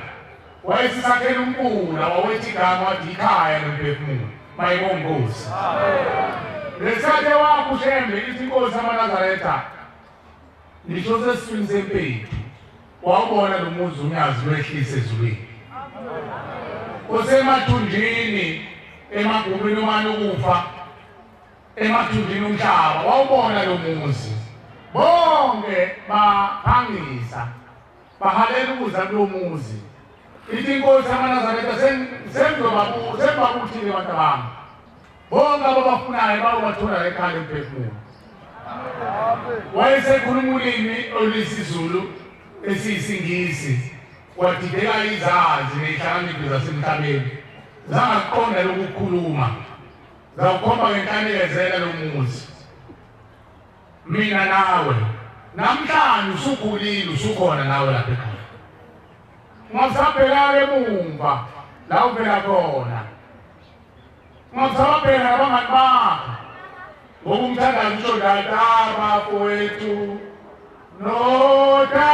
Speaker 4: wayesisakhela unkula wawethi igama wathi ikhaya nomphefumulo mayibonge Nkosi. Lesikhathi wakho uShembe ithi inkosi yamaNazaretha ngisho sesifini sempethu wawubona lo muzi uNyazi wehlise ezulwini. Osemathunjini emagumeni omane ukufa emathunjini omhlaba wawubona lo muzi. Bonke baphangisa bahalela ukuza kulo muzi
Speaker 5: ithi inkosi yamaNazaretha sembakuthile abantu bami bonke ababafunayo bayobathola ekhaya emphefumulo. Wayesekhuluma ulimi oluyisiZulu esiyisingisi wadideka izazi nehlakaniphi zasemhlabeni zangaqonda lokukhuluma zawukhomba ngenhlanikezela lomuzi. Mina nawe namhlanje usukhulile usukhona nawe lapha ekhaya. Ungasabheka emumva la uvela khona. Ungasabheka nabangani bakho. Ngokumthandaza usho bafowethu nodadewethu.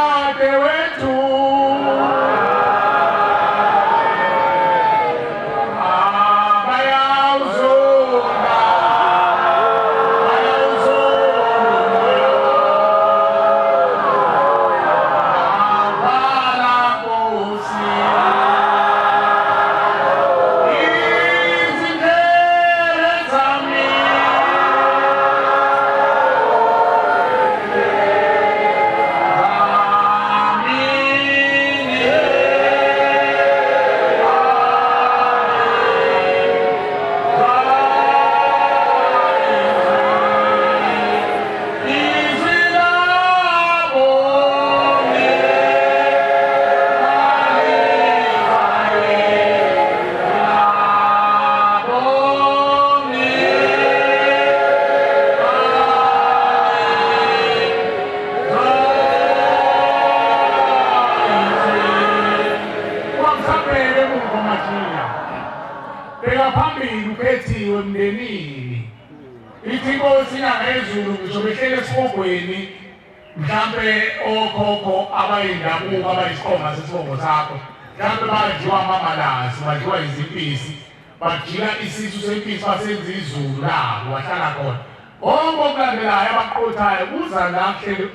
Speaker 5: Mhlambe okhokho abayindabuko abayisiqonga sesibongo sakho mhlambe badliwa amamalasi badliwa izimpisi bajika isisu sempisi basenza izulu labo wahlala khona bonke okulandelayo abaqothayo kuza la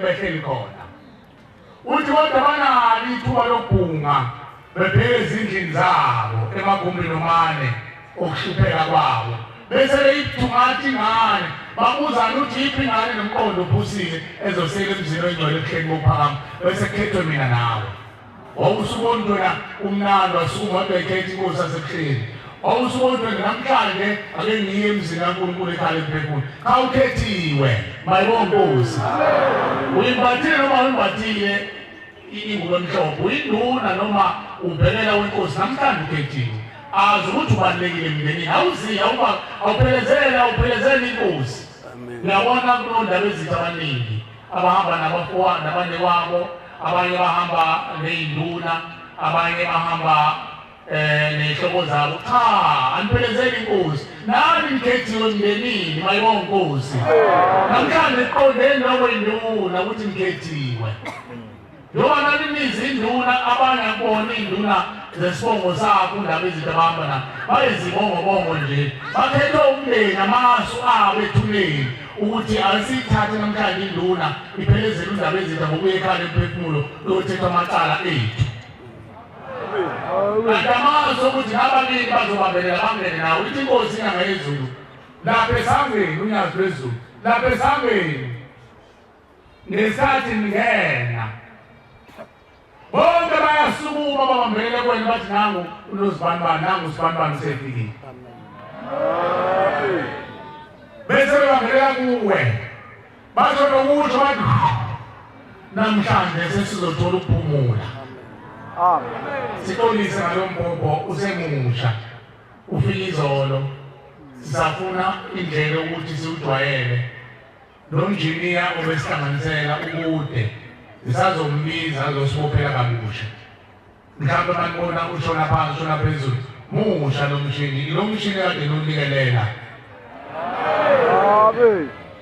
Speaker 5: behleli khona uthi kodwa banalo ithuba lokubhunga bebheke ezindlini zabo emagumbini omane okuhlupheka kwabo bese beyithungathi ingane babuzana ukuthi yiphi ingane nomqondo ophusile ezosela emzini oyingcwele ebuhleni bophakama bese kukhethwe mina nawe. Wawusubona wena umnandi wasukuma bekhetha inkosi yasebuhleni. Wawusubona wena namhlanje ake ngiye emzini kaNkulunkulu ekhaya emphefumulo. Khawukhethiwe mayibonke Nkosi. Uyimbathile noma uyimbathile ingubo emhlophe uyinduna noma ubhekela wenkosi namhlanje ukhethiwe. Azi ukuthi ubalekile emndenini awuziya awuphelezele inkosi. Ngiyabona kunondaba ezitha abaningi abahamba nabafowabo nabanewabo abanye bahamba neyinduna abanye bahamba nehlobo zabo. Cha aniphelezele inkosi nani nikhethiwe emndenini mayibonke Nkosi. Namhlanje iqondeni lokwenduna ukuthi nikhethiwe. Njoba nani nizinduna abanye akubona induna zesibongo sakho indaba ezitha bahamba na bayezibongo nje bakhethe umndeni amasu abo ethuleni ukuthi asithathe namhlanje induna iphelezele indaba ezitha ngokuya ekhaya emphefumulo lokuthethwa amacala ethu. Amasu ukuthi ababili bazobambelela bangene nawo ithi inkosi ingangezulu lapha esangweni unyazi lwezulu lapha esangweni ngesathi ngena bonke bayasukuma babambelele kwena bathi nangu unozibanibani nangu usibanibani usefikile. Bese bebambelela kuwe bathi nokusho bathi namhlanje sesizothola ukuphumula. Sixolise ngalo mbhobho usemusha ufika izolo sisafuna indlela ukuthi siwujwayele lo engineer obesihlanganisela ukude isazombiza azosibophela kabusha. Mhlawumbe manibona ushona phansi ushona phezulu musha lo mshini kade nonikelela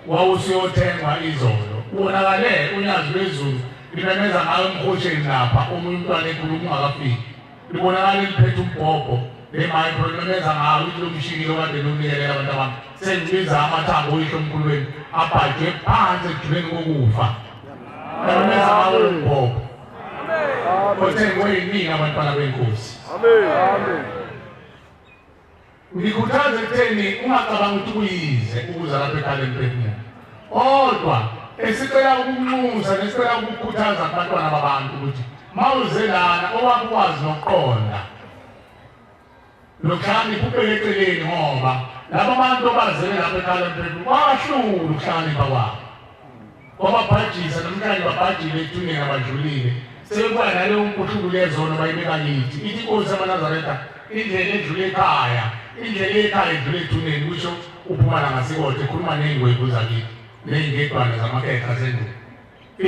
Speaker 5: wawusiyothengwa izolo ubonakale unyazi lwezulu limemeza ngayo emhosheni lapha omunye umntwana enkulumo ungakafiki libonakale liphethe umbhobho lemayipro limemeza ngayo ukuthi lo mshini lo kade nonikelela abantu abami sengibiza amathambo oyihlo omkhulweni abhajwe phansi ekujuleni kokufa limemeza ngayo umbhobho othengwe yiningi abantwana benkosi. Ngikhuthaza ekutheni ungacabanga ukuthi kuyize ukuza lapha ekhaya emphefumulo kodwa esicela ukunxusa nesicela ukukhuthaza abantwana babantu ukuthi mawuze lana owakwazi nokuqonda lokuhlakanipha ubeke eceleni ngoba laba bantu abazele lapha ekhaya mphefumulo kwahlula ukuhlakanipha kwabo kwababhajisa namhlanje babhajile ethuneni abadlulile sekuba naleyo mkhuhluko lezona bayibeka kithi ithi inkosi yamaNazaretha indlela edlule ekhaya indlela ekhaya edlule ethuneni kusho uphumala ngasikode ekhuluma ney'ngwebu zakithi ney'ngedwana zamaketha sendulo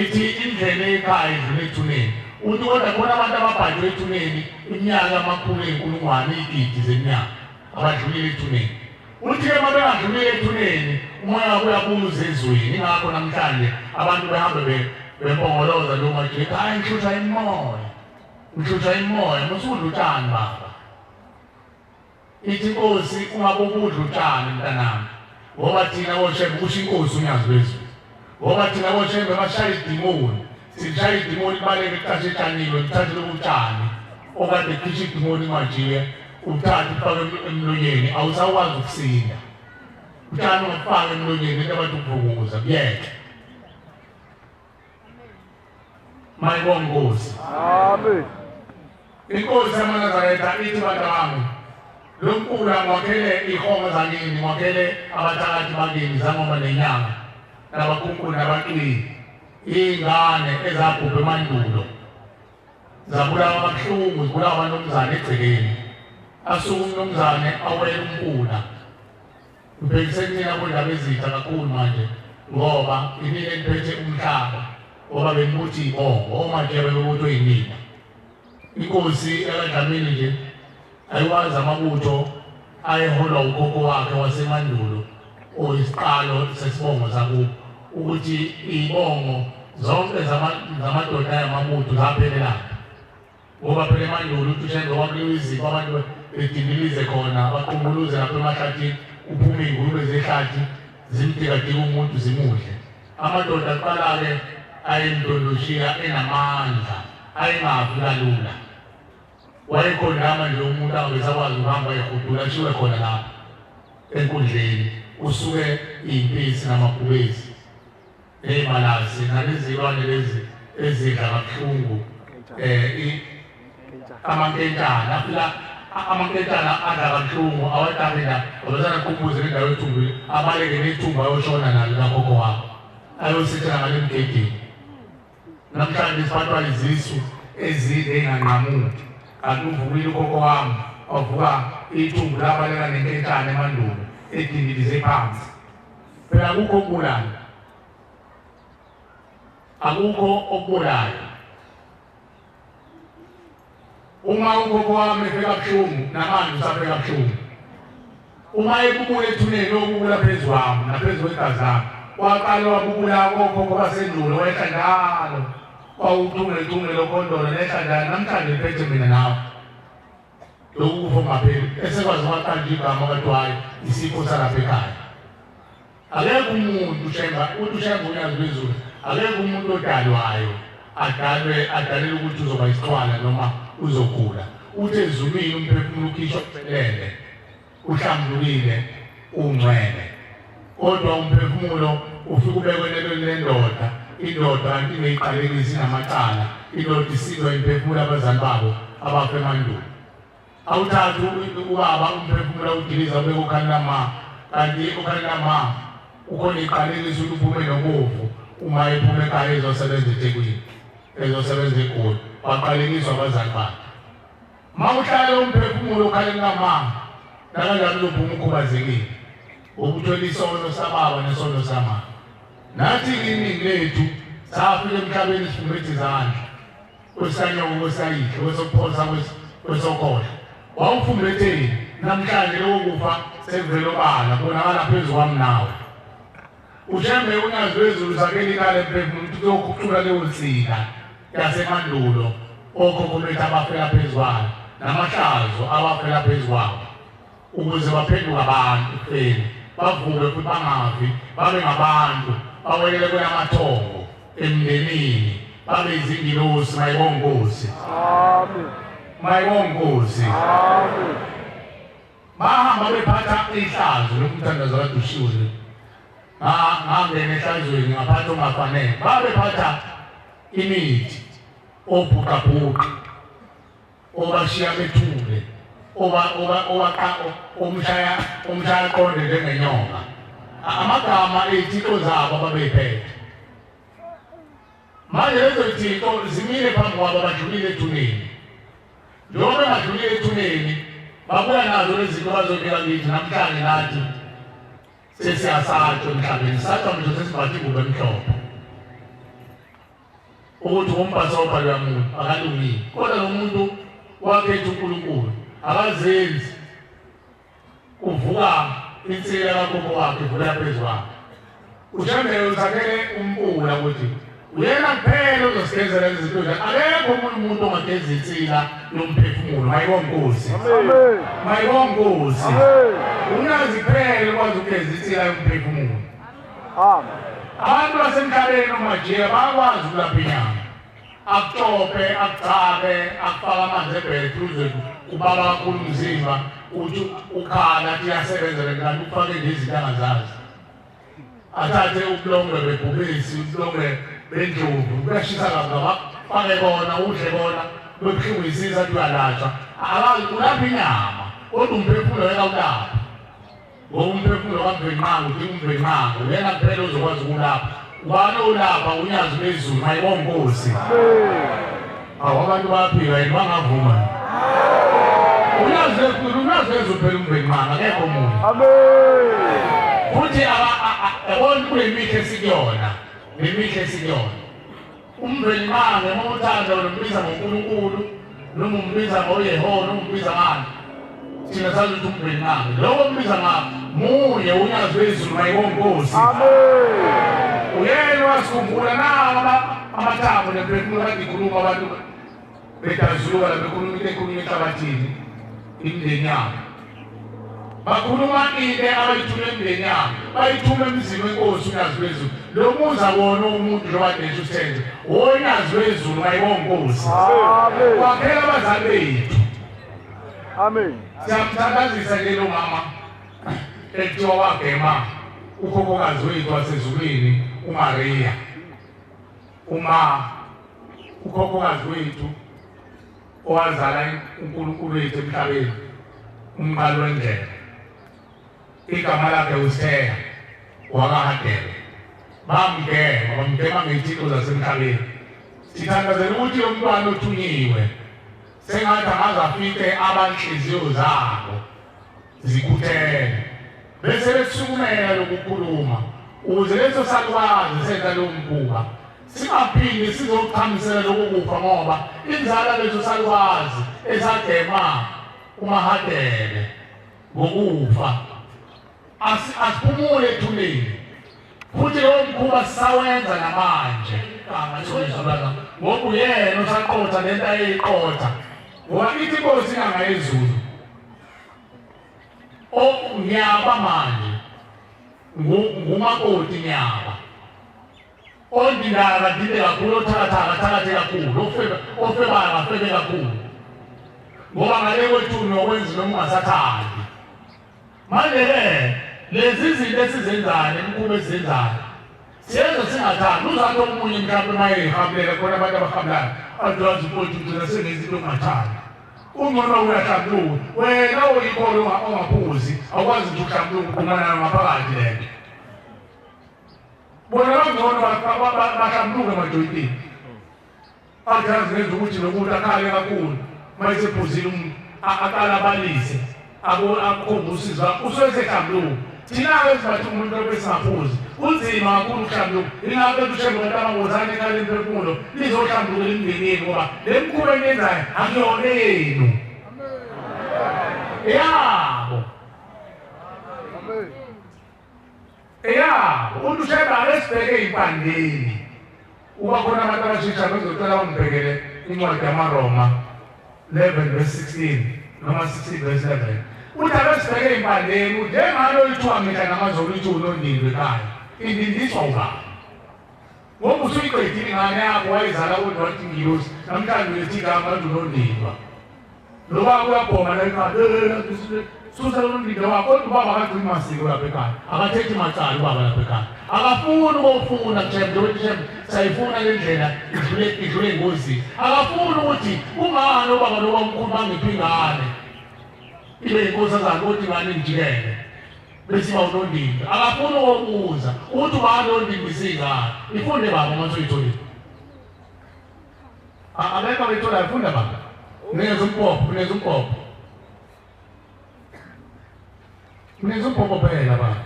Speaker 5: ithi indlela ekhaya edlule ethuneni uthi kodwa khona abantu ababhajwe ethuneni iminyaka amakhulu ey'nkulungwane iy'gidi zeminyaka abadlulile ethuneni uthi-ke uma bengadlulile ethuneni umoya uyabuza ezweni ingakho namhlanje abantu behambe bempongoloza lo majeka hayi ngishutha imoya musudla utshani baba ithi inkosi ungabe ukudla utshani mntanami ngoba thina boshembe kusho inkosi unyazi wezulu ngoba thina boshembe bashaya idimoni sishaya idimoni kubaleke kuqashe etshanile kuthathe lobu utshani okade kukhishwa idimoni majiye uthathe ufake emlonyeni awusakwazi ukusinda utshani ungafaka emlonyeni into abantu ukuvunguza kuyeke mayibonge inkosi
Speaker 3: Amen.
Speaker 5: inkosi yamaNazaretha ithi bantu bami lo nkulu angwakhele ihongo zakini ngwakhele abathakathi bakini zangoma nenyanga nabakunkulu nabaqili iy'ngane ezabhubha emandulo zabulawa kabuhlungu zibulawa abanomzane egcekeni asuke umnomzane awela umkula ngibhekise kunina kundaba ezitha kakhulu manje ngoba inini eniphethe umhlaba ngoba benibuthi ibongo omanje bebebuthwe yinina inkosi yakadlamini nje ayiwazi amabutho ayeholwa ukhokho wakhe wasemandulo oyisiqalo sesibongo sakubo ukuthi ibongo zonke zamadoda ayamabutho zaphelelaphi ngoba phela emandulo uthi ushembe kwakuliwa izipho abantu bedindilize khona baqunguluze lapha emahlathini uphume iy'ngulube zehlathi zimdikadika umuntu zimudle amadoda aqala-ke ayemdondoshiya enamandla ayengavi kalula wayekhondama nje umuntu angabesakwazi ukuhamba ehudula ashiwe khona lapha enkundleni usuke iy'mpisi namabhubezi ney'malasi nalezilwane lezi ezidla kabuhlungu amankentshana afika amankentshana adla kabuhlungu awatabela abesana qumbuze nendawo ethumbile abaleke nethumba ayoshona nalo lakhokho wabo ayosithela ngale mgedeni namhlanje siphathwa izisu ezide ey'nganqamuki kanti uvukile ukhokho wami wavuka ithumbu labaleka nenkentshana emandulo edindilize phansi phela akukho okubulayo uma ukhokho wami efika buhlungu namanje usafika buhlungu uma ebubula ethuneni obubula phezu kwami naphezu kwegazi lami waqala wabubula kokhokho basendulo wehla njalo kwawuthungele lokhondolo lehla njalo namhlanje liphethe mina nawe lokhu kufa kungapheli esekwazi waqanja igama okathiwayo isipho salapha ekhaya akekho umuntu ushemba unyazi wezulu akekho umuntu odalwayo adalele ukuthi uzoba isixhwala noma uzogula uthi ezulwini umphefumulo ukhishwa uphelele uhlambulukile ungcwele kodwa umphefumulo ufike ubekwe lendoda indoda kanti ineyiqalekisi namacala indoda isilwa imphefumulo abazali babo abafa emandulo awuthathu ubaba umphefumulo awudiliza ubeke ukhalila ma kanti ukhalila ma ukhona iqalekisi ukuthi uphume nobovu uma ephume ekhaya ezosebenza eThekwini ezosebenza eGoli waqalekiswa abazali bakhe ma uhlale umphefumulo ukhalela ma nakanjalo uzophuma ukhubazekile ukuthola isono sababa nesono sama nathi iningi lethu safika emhlabeni siphumethe izandla kwesanyoko kwesayihle kwesokuphosa kwesokhohlo wawufumbetheni namhlanje lokufa sekuvela obala bonakala phezu kwami nawe ushembe unyazi wezulu sakele ikale emphefumulo ukuthi kuyokhucula leyo nsika yasemandulo okhokho bethu abafela phezu kwayo namahlazo abafela phezu kwabo ukuze baphenduke abantu kuphela bavuke futhi bangafi babe ngabantu bawelele kwelamathongo emndenini babe izingilosi mayibonge inkosi mayibonge inkosi bahamba bephatha ihlazo lokumthandazo kadushiwe ngangena ehlazweni ngaphatha ongafanele babephatha imithi obhuqabhuqa obashiya bethule umshaya qonde njengenyoka amagama ey'thixo zabo ababeyiphethe manje lezo y'thixo zimile phambi kwabo badlulile ethuneni njengoba bengadlulile ethuneni babuya nazo lezi zinto bazobeka kithi namhlanje nathi sesiyasatshwa emhlabeni satshwa manje sesibathe ingubo emhlophe ukuthi umbhasobha luyamuntu akalungile kodwa lo muntu wakhetha uNkulunkulu akazenzi uvuka insika kagogo wakhe ivula phezu kwakhe ushambele uzakhele umpula ukuthi uyena kuphela uzosigezela lezi zinto akekho omunye umuntu ongageza insika yomphefumulo mayibonkosi mayibonkosi unazi kuphela ukwazi ukugeza insika yomphefumulo abantu basemhlabeni omajika bayakwazi ukulapha inyama akucophe akuchabe akufaka amanzi ebhethruze kubala kakhulu umzimba uthi ukhala athi iyasebenza kanti ufake nezinto angazazi athathe ubulongwe bebhubesi ubulongwe bendlovu kuyashisa fake kona udle kona bebuhlungu isiza athi uyalatshwa ulapha inyama kodwa umphefumulo ekawulapha ngoba umphefumulo kamvenqanga udinga umvenqanga uyena kuphela uzokwazi ukulapha ubani olapha unyazi lwezulu mayibonkosi abantu bayaphika yini bangavuma unyazi lwezulu phela umvenqanga akekho munye futhi yabona kule mihle esikuyona le mihle esikuyona umvenqanga uma uthanda nombiza ngoNkulunkulu noma umbiza ngoYehova noma umbiza ngani thina sazi ukuthi umvenqanga lokho umbiza ngakho munye unyazi lwezulu mayibonkosi uyena wasikhumbula nawo amathambo nemphefumulo kade ikhuluma abantu bedazuluka bekhuluma ehlabathini imindeni yabo bakhuluma into abayithula emindeni yabo bayithuma emzini wenkosi unyazi lwezulu lo muza wona umuntu njengoba desho usenze unyazi lwezulu mayibonkosi kwaphela abazali bethu amen siyamthandazisa nje lo mama ekuthiwa wagema ukhokokazi wethu wasezulwini uMaria ukhokokazi wethu owazala uNkulunkulu wethu emhlabeni umqalo wendlela igama lakhe uStheya wakahadele bamgema ngey'thixo zasemhlabeni sithandazela ukuthi lo mntwana othunyiwe sengathi angaze afike abanhliziyo zabo zikhuthele bese besukumela lokukhuluma ukuze leso salukazi senza lo mkhuba singaphindi sizochamisela lokukufa ngoba inzala leso salukazi esagema uMahadele ngokufa asiphumule ethuleni futhi lo mkhuba sisawenza namanje ngoba uyena usaqotha lento ayeyiqotha ngoba ithi inkosi ingangayezulu Nyaba manje ngumakoti Nyaba ondindala dide kakhulu othakathakathe kakhulu ofebayo ngafebe kakhulu ngoba ngale kwethuni nokwenza noma ungasathandi manje-ke lezi zinto esizenzayo imikhuba esizenzayo siyenza singathandi uzathi omunye mhlawumbe mayeyihabulela khona abantu abahabulayo azazi upolitiki senezinto ongathandi ungcono uyahlambuluka wena uyikolo ongaphuzi awukwazi ukuthi uhlambuluke uqhumana ngaphakathi lento bona bangcono bahlambuluke emajoyintini azazi ngenza ukuthi nokuthi akhale kakhulu mayesephuzile umuntu aqala abalise akhomba usizo usehlambuluka thina-ke sibathi umuntu obesingaphuzi kunzima kakhulu ukuhlambuluka ingakho ekushenga abantu abangozane ekhale imphefumulo lizohlambulukela emndenini ngoba le mkhuba eniyenzayo akuyona yenu eyabo umuntu ushemba akesibheke ey'mpandeni uba khona abantu abashisha bezocela bangibhekele incwadi yamaRoma 11:16 noma 16:11 uthi akesibheke ey'mpandeni njengalo ithiwa mihla namazolo ithi unondindwe ekhaya indindiswa ubaba ngoba usuyiqedile ingane yakho wayizala uNothi Ngilosi namhlanje ulethi igama unondindwa lo baba uyabhoma la ekhaya susa lo mlilo wakho kodwa ubaba akagcini masiko lapha ekhaya akathethi macala ubaba lapha ekhaya akafuni ukufuna nje ukuthi sayifuna le ndlela idlule engozini akafuni ukuthi kungani ubaba lo omkhulu bangiphi ingane ibe inkosi azakho ukuthi ingane ngijikele bese bawunondini akafuni ukubuza ukuthi ubani ondini isingane ifunde baba manje uyitholile abeka bayithola ifunda baba neza umpopho Neza umpopho phela baba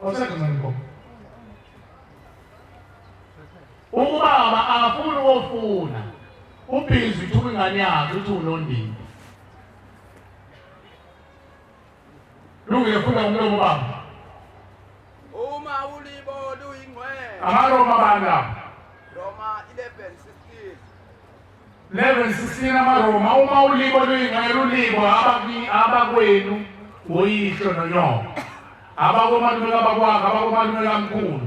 Speaker 5: Awusekho manje ubaba akafuni ukufuna ubhizi uthuka ingane yakhe uthi unondini Lungile funda umlomo baba
Speaker 12: Uma ulibo luyingcwele
Speaker 5: Amaroma banda
Speaker 12: Roma
Speaker 5: 11:16 amaroma uma ulibo luyingcwele ulibo abakwenu uyihlo nonyoko abakomalume abakwakhe abakomalume kamkhulu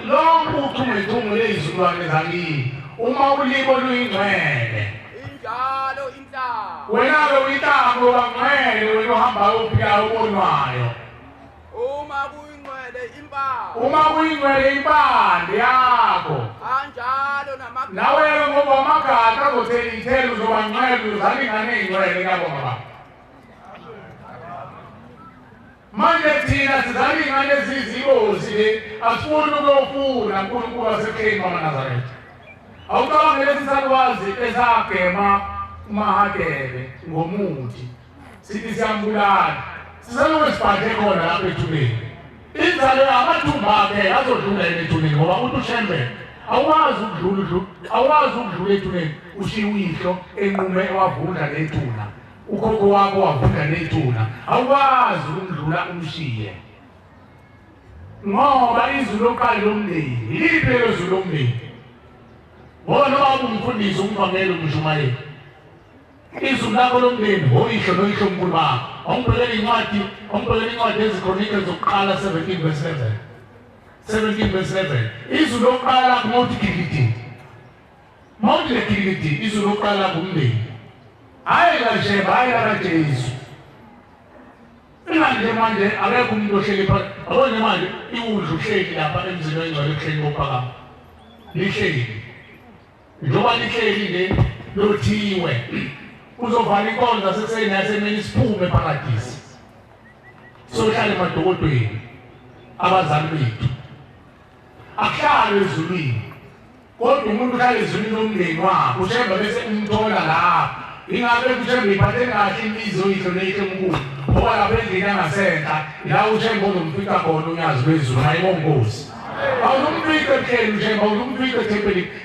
Speaker 5: lonke uchungechunge lezizulwane zakini uma ulibo luyingcwele
Speaker 12: injalo intaba
Speaker 5: wena-ke uyintaba bangcwele wena ohamba uphila ubonwayo uma kuyingcwele impande yakho
Speaker 12: anjalo namagama
Speaker 5: nawe ngoba amagata azothela ithelo uzobangcwele uzale ingane ey'ngcwele kabonga baba manje thina sizale iy'ngane eziyizingozi le asifuni ukuyofuna uNkulunkulu wasekheni wamaNazaretha awucabangele sisalukwazi esagema umahadebe ngomuthi sithi siyambulala sisalokhu sibhadle khona lapha ethuneni inzalo amathumba akhe azodlula ethuneni ngoba uthi ushembe awazi ukudlula ethuneni ushiya uyihlo enqume wavunda nethuna ukhokho wakho wavunda nethuna awazi ukudlula umshiye ngoba izwi lokuqala lomndeni yiliphi lelo zwi lomndeni wona waba umfundisi umvangeli umshumayeli izwi lakho lomndeni oyihlo noyihlo omkhulu bakho awungibhekele incwadi ezikronike zokuqala 17:11 izwi lokuqala lakho mawuthi kikiti mawuthi le kikiti izwi lokuqala lakho umndeni hayi kaJehova hayi kaJesu Imanje manje akekho umuntu ohleli phansi abone manje iwudlu uhleli lapha emzini wengcwele ehleli kophakama lihleli njoba lihleli le lothiwe uzovala inkonzo asekuseni yasemini siphume eparadisi sohlala emadokodweni abazali bethu akuhlale ezulwini kodwa umuntu uhlala ezulwini lomndeni wakho ushemba bese umthola lapha ingabe kushemba iphathe kahle imizwa oyihlo neyihlo enkulu ngoba lapha endlini yangasentla la ushemba uzomfika khona unyazi lwezulu mayibongozi awuzumfika ebuhleni ushemba awuzumfika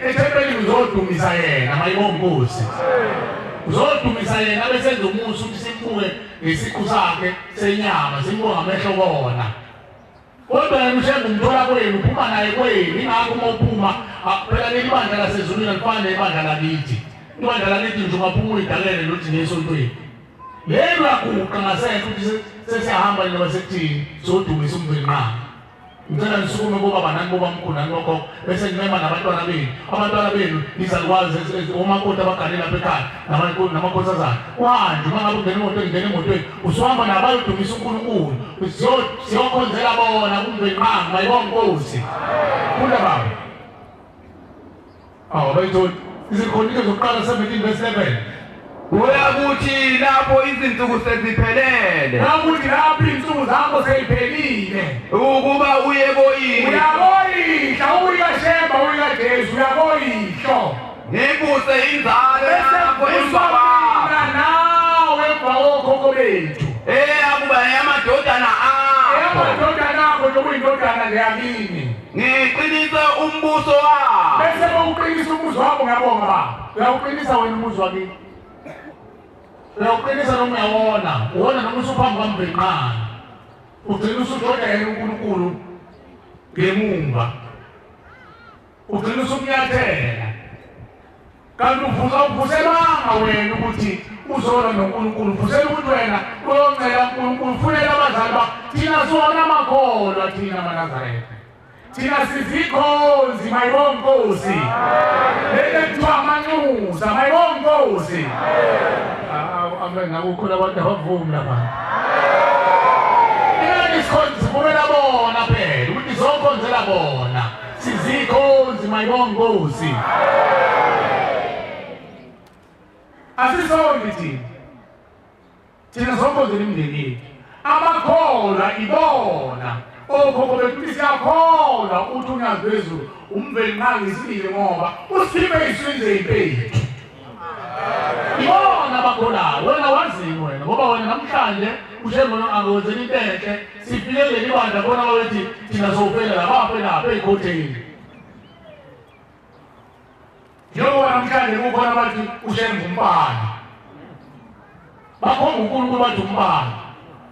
Speaker 5: ethempelini uzodumisa yena mayibongozi uzodumisa yena besenza umusa ukuthi simbuke ngesiqu sakhe senyama simbuke ngamehlo kona kodwa yena ushemba umthola kwenu uphuma naye kwenu ingakho uma uphuma phela leli bandla lasezulwini alifani nebandla lakithi ibandla lakithi nje ungaphuma uyidalele lothi nesontweni lelo yaguqa ngasentla ukuthi sesiyahamba njengoba sekuthini sodumisa umveli nqa ngicela nisukume bobaba nani bobamkhulu nani bokhokho bese ngimema abantwana benu nizalukwazi omakoti abagane lapha ekhaya namakhosazana uhambe uma ngabe ungena emotweni usuhamba nabo bayodumisa uNkulunkulu siyokhonzela bona kumveli nqa mayibongozi funda baba bayitholi izikronike zokuqala 17:11
Speaker 12: Uyakuthi lapho izinsuku seziphelele
Speaker 5: Nakuthi lapho izinsuku zakho seziphelile
Speaker 12: ukuba uye koyihlo
Speaker 5: uyakoyihla uyashemba uyajesu uyakoyihlo
Speaker 12: ngibuse inzalo yakho emvabana
Speaker 5: nawe emvakokhokho bethu
Speaker 12: akuba yamadodana
Speaker 5: akho nokuyindodana leyamini
Speaker 12: ngiqinise umbuso wakho
Speaker 5: bese bawuqinisa umbuso wakho ngiyabonga baba uyawuqinisa wena umbuso wakini uyawuqinisa noma uyawona uwona noma usuphambi kwamveli nqa ugcina usujoda yena uNkulunkulu ngemumva ugcina usukunyathela kanti uvuselanga wena ukuthi uzona noNkulunkulu uvusela ukuthi wena uyoncela uNkulunkulu ufunela abazali bakho thina siwona amakholwa thina amaNazaretha thina sizikhonzi mayibonkosi lele kuthiwa amanxusa mayibonkosi ame ngakukhona abantu abavumi lapha isikhonzi sivumela bona phela ukuthi zokhonzela bona sizikhonzi mayibonkosi asisonke thina sokhonzela imindeni yethu amakholwa ibona okhokho bethu siyakholwa ukuthi uNyazi wezulu umveli nqangisile ngoba usiphe isizwe impethu ibona abakholwayo wena wazini wena ngoba wena namhlanje ushembona angozela into enhle sifikele libandla bona bawethi thina sofela labafe lapha ekhoteni njengoba namhlanje kukhona abathi ushemba umpani bakhomba uNkulunkulu bathi umpani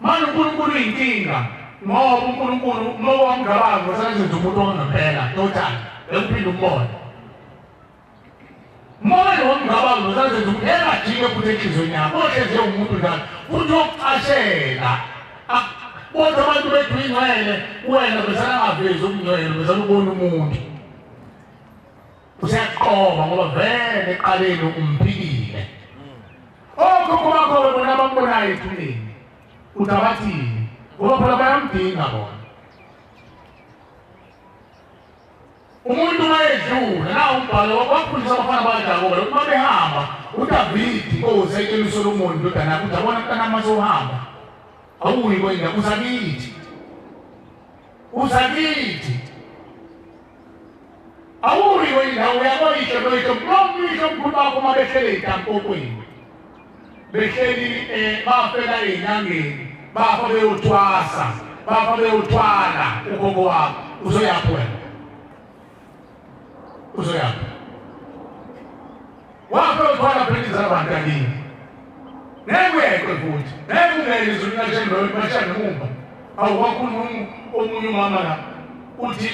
Speaker 5: manje uNkulunkulu uyinkinga ngoba uNkulunkulu ngoba wamgabazi wasebenza umuntu ongempela total ekuphinda umbone moyo wamgabazi wasebenza umuntu engajike futhi enhlizweni yakho ohleze umuntu njalo futhi okucashela kodwa abantu bethu ingcwele wena besana ngavezi ukungcwele besana ubona umuntu usiyaqoba ngoba vele eqaleni umphikile okhokho bakho bona abambonayo ethuleni utabathini ngoba phela bayamdinga bona umuntu mayedlula na umbhalo wakufundisa abafana bakhe ukuthi mabehamba uDavidi inkosi ayitshela uSolomoni indodana yakhe ukuthi abona mntana masohamba awuyi kwenda uzakithi awuyi kwenda uyakoyisho loyisho mlomisho mkhulu wakho mabehlele itampokweni behleli bafela enyangeni bafa beyothwasa bafa beyothwala ugogo wakho uzoyapha wena wafa uthwala phela abantu akini nekuyekwe futhi nekungeke izulu nashembe mashana umba awukhona omunye umama la uthi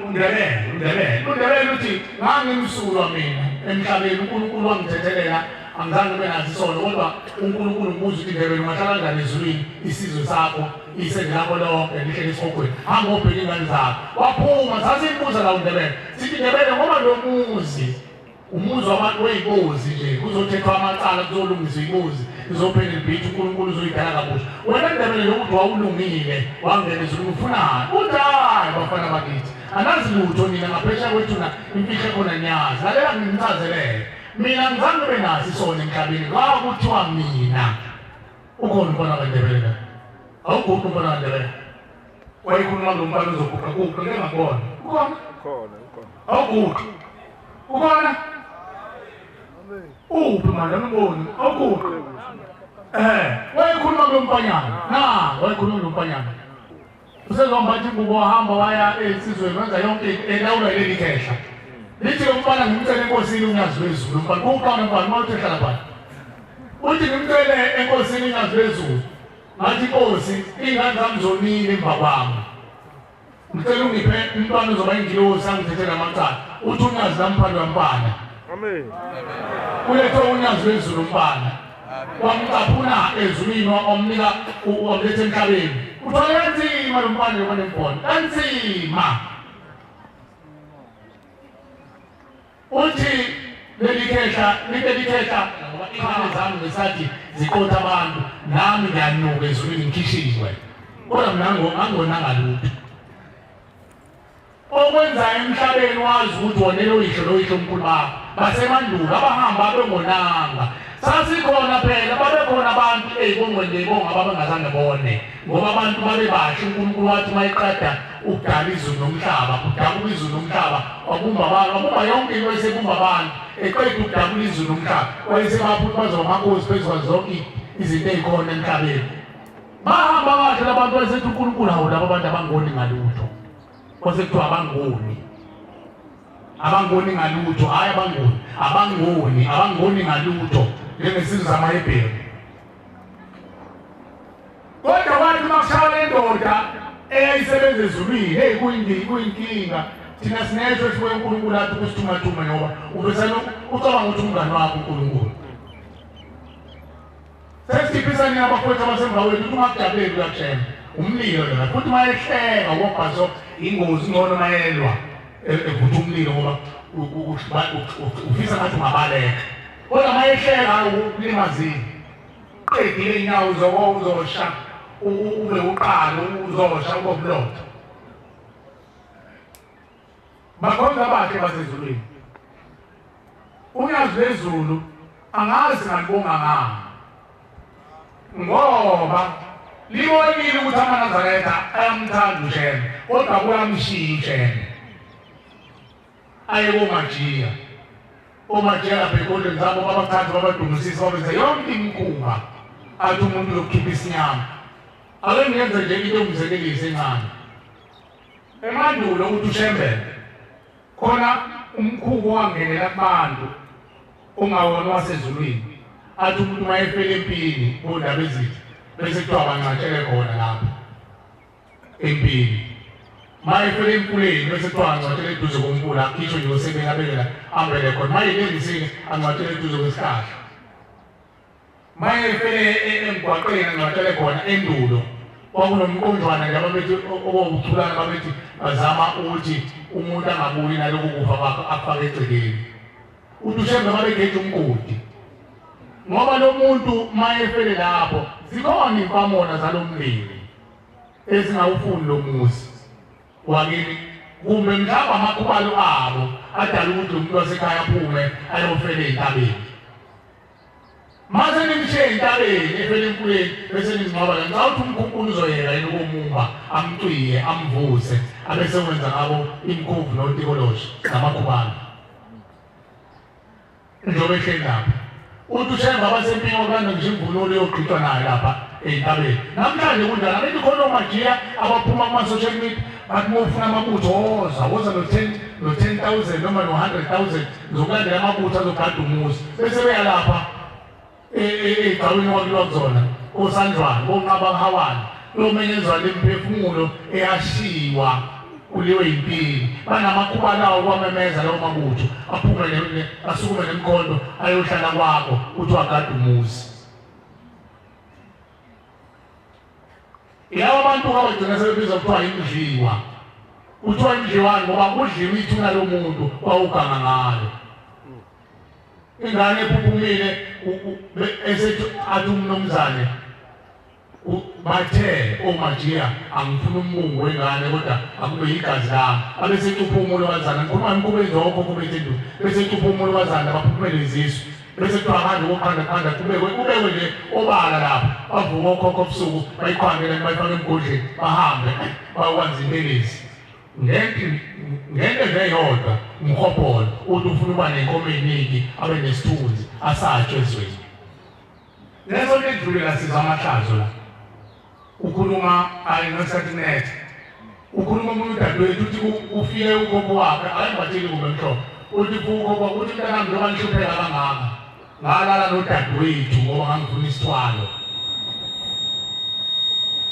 Speaker 5: undebele uthi ngangimsulwa mina emhlabeni uNkulunkulu wangithethelela angizange benazi isono kodwa uNkulunkulu ubuza ukuthi indebele ungahlala kanjani ezulwini isizwe sakho isende lakho lonke lihlele esikhokweni hamba ubheke ingane zakho waphuma sasimbuza la undebele sithi ndebele ngoba lo muzi umuzi wabantu wey'bozi nje kuzothethwa amacala kuzolungiswa iy'bozi izophela ibhithi uNkulunkulu uzoyidala kabusha wena ndebele lokuthi wawulungile wangena ezulwini ufunani uthi hayi bafana bakithi anazi lutho nina ngaphesheya kwethu imfihlo ekhona niyazi lalela ngimchazelele mina ngizange benazi isono emhlabeni kwakuthiwa mina ukhona umfana kaNdebele awuguqi umfana kaNdebele wayikhuluma lo mfana uzoguqa kuqe ngeke ngakubona ukhona awuguqi ukhona uphi manje angiboni awuguqi wayikhuluma lo mfanyana wayikhuluma lo mfanyana usezombathi ingubo wahamba waya esizweni wenza yonke elawula leli khehla lithi lo mfana ngimcele enkosini uNyazi wezulu mfana kuqala mfana mawuthi ehlala phansi uthi ngimcele enkosini uNyazi wezulu ngathi inkosi ingane zami zonile emva kwami ngicela ungiphe umntwana ozoba ingilosi angithethela amacala uthi uNyazi namphani wampana amen ulethe uNyazi wezulu mfana wamcaphuna ezulwini omnika wamlethe emhlabeni uthole kanzima lo mfana yobona empona kanzima uthi leli khehla ngoba ingane zami ngesathi ziqotha abantu nami ngiyanuka ezulwini ngikhishizwe kodwa mina angonanga lutho okwenzayo emhlabeni wazi ukuthi wonele uyihlo omkhulu bakho basemandulo abahamba bengonanga sasikhona phela babekhona abantu ey'bongwendey'bonga ababengazange bone ngoba abantu babebasho uNkulunkulu wathi mayiqeda ukudala izulu nomhlaba kudabula izulu nomhlaba wabumba yonke into ayesebumba abantu eqeda ukudabula izulu nomhlaba wayesebaphuthi bazoba amakhosi phezu kwazo zonke izinto ey'khona emhlabeni bahamba kahle labantu bayesethi uNkulunkulu hawu laba abantu abangoni ngalutho kwasekuthiwa abangoni ngalutho hayi abangoni ngalutho njengesizwe zamaHebheru kodwa wathi makushaya le ndoda eyayisebenza ezulwini kuyinkinga thina sinethwe siwe uNkulunkulu athi kusithumathuma ngoba ubesana ucabanga ukuthi umngane wakho uNkulunkulu sesiphisana abafowethu abasemva wethu ukuthi ungakujabuleli uyakushema umlilo lona futhi mayehleka wobhaso ingozi ngcono mayelwa evutha umlilo ngoba ufisa ngathi ungabaleka kodwa mayehleka ukulimazini qedile inyawo uzosha ube uqala uzosha ubobulotha bakhonza bakhe basezulwini unyazi lezulu angazi ngalibonga ngani ngoba libonile ukuthi amaNazaretha ayamthanda uShembe kodwa kuyamshiya uShembe aye koMajiya oMajiya lapha enkondlweni zabo babathatha babadumisisa babenza yonke imikhuba athi umuntu uzokhipha isinyama ake ngiyenze nje into yomzekelisi encane emandulo ukuthi uShembe khona umkhubo wangenela kubantu ungawona wasezulwini athi umuntu mayefela empini kodwa bezithi bese kuthiwa bancatshele khona lapha empini mayefela emfuleni bese kuthiwa bancatshele eduze komfula akhishwe nje osebenza abekela ambele khona mayelengisile ancatshele eduze kwesihlahla mayefele emgwaqeni ancatshele khona endulo kwakunomqondwana nje ababethi okokuthulana babethi bazama ukuthi umuntu angabuyi naloku kufa kwakhe afake egcekeni uthi uShembe babegeje umgodi ngoba lo muntu mayefele lapho zikhona impamona zalomlilo ezingawufuni lo muzi wakini kumbe mhlawumbe amakhubalo abo adala ukuthi umuntu wasekhaya aphume ayofela entabeni mase nimshiye entabeni efela emfuleni bese nimngcwaba la ngawuthi umkhunkulu uzoyeka yena ukumumba amcwiye amvuse abese wenza ngabo imkhuvu notikoloshi namakhubalo njobe ehleli lapha uthi uShembe abasempini okanda ngisho imvunulo yoqhithwa nayo lapha entabeni namhlanje kunjani abethi khona oMajiya abaphuma kuma-social media bathi mofuna amabutho woza no-10,000 noma no-100,000 zokulandela amabutho azogada umuzi bese beya lapha ey'gcawini kwakuliwa kuzona oSandlwane koNqabahawane lomenyezwa lemphefumulo eyashiwa kuliwe impini banamakhubalo lawo kwamemeza lawo mabutho aphume asukume nemkhondo ayohlala kwakho uthi wagada umuzi yabo abantu abagcina sebebizwa kuthiwa imdliwa kuthiwa imdliwani ngoba kudliwa ithuna lomuntu kwawuganga ngalo ingane ephuphumile esethi athi umnumzane bathe oMajiya angifuna umbungu wengane kodwa akube igazi lami abesencupha umulo wazana ngikhuluma imikhuba enzokhokho bethu endulo besencupha umulo wazana baphumele izisu bese kuthiwa hande kokhanda kubekwe nje obala lapha bavuka okhokho obusuku bayikhwangela bayifake emgodleni bahambe bayokwenza intelezi ngento nje eyodwa umhobholo uthi ufuna ukuba nenkomo eningi abe nesithunzi asatshwe ezweni leso nto edlulela sizwa amahlazo la ukhuluma ayinosatinete ukhuluma umuntu dadewethu uthi ufike ukhokho wakhe ayimbatsheli kumbe mhlobo uthi ukhokho uthi mntanami njengoba nihlupheka kangaka ngalala nodadewethu ngoba ngangifuna isithwalo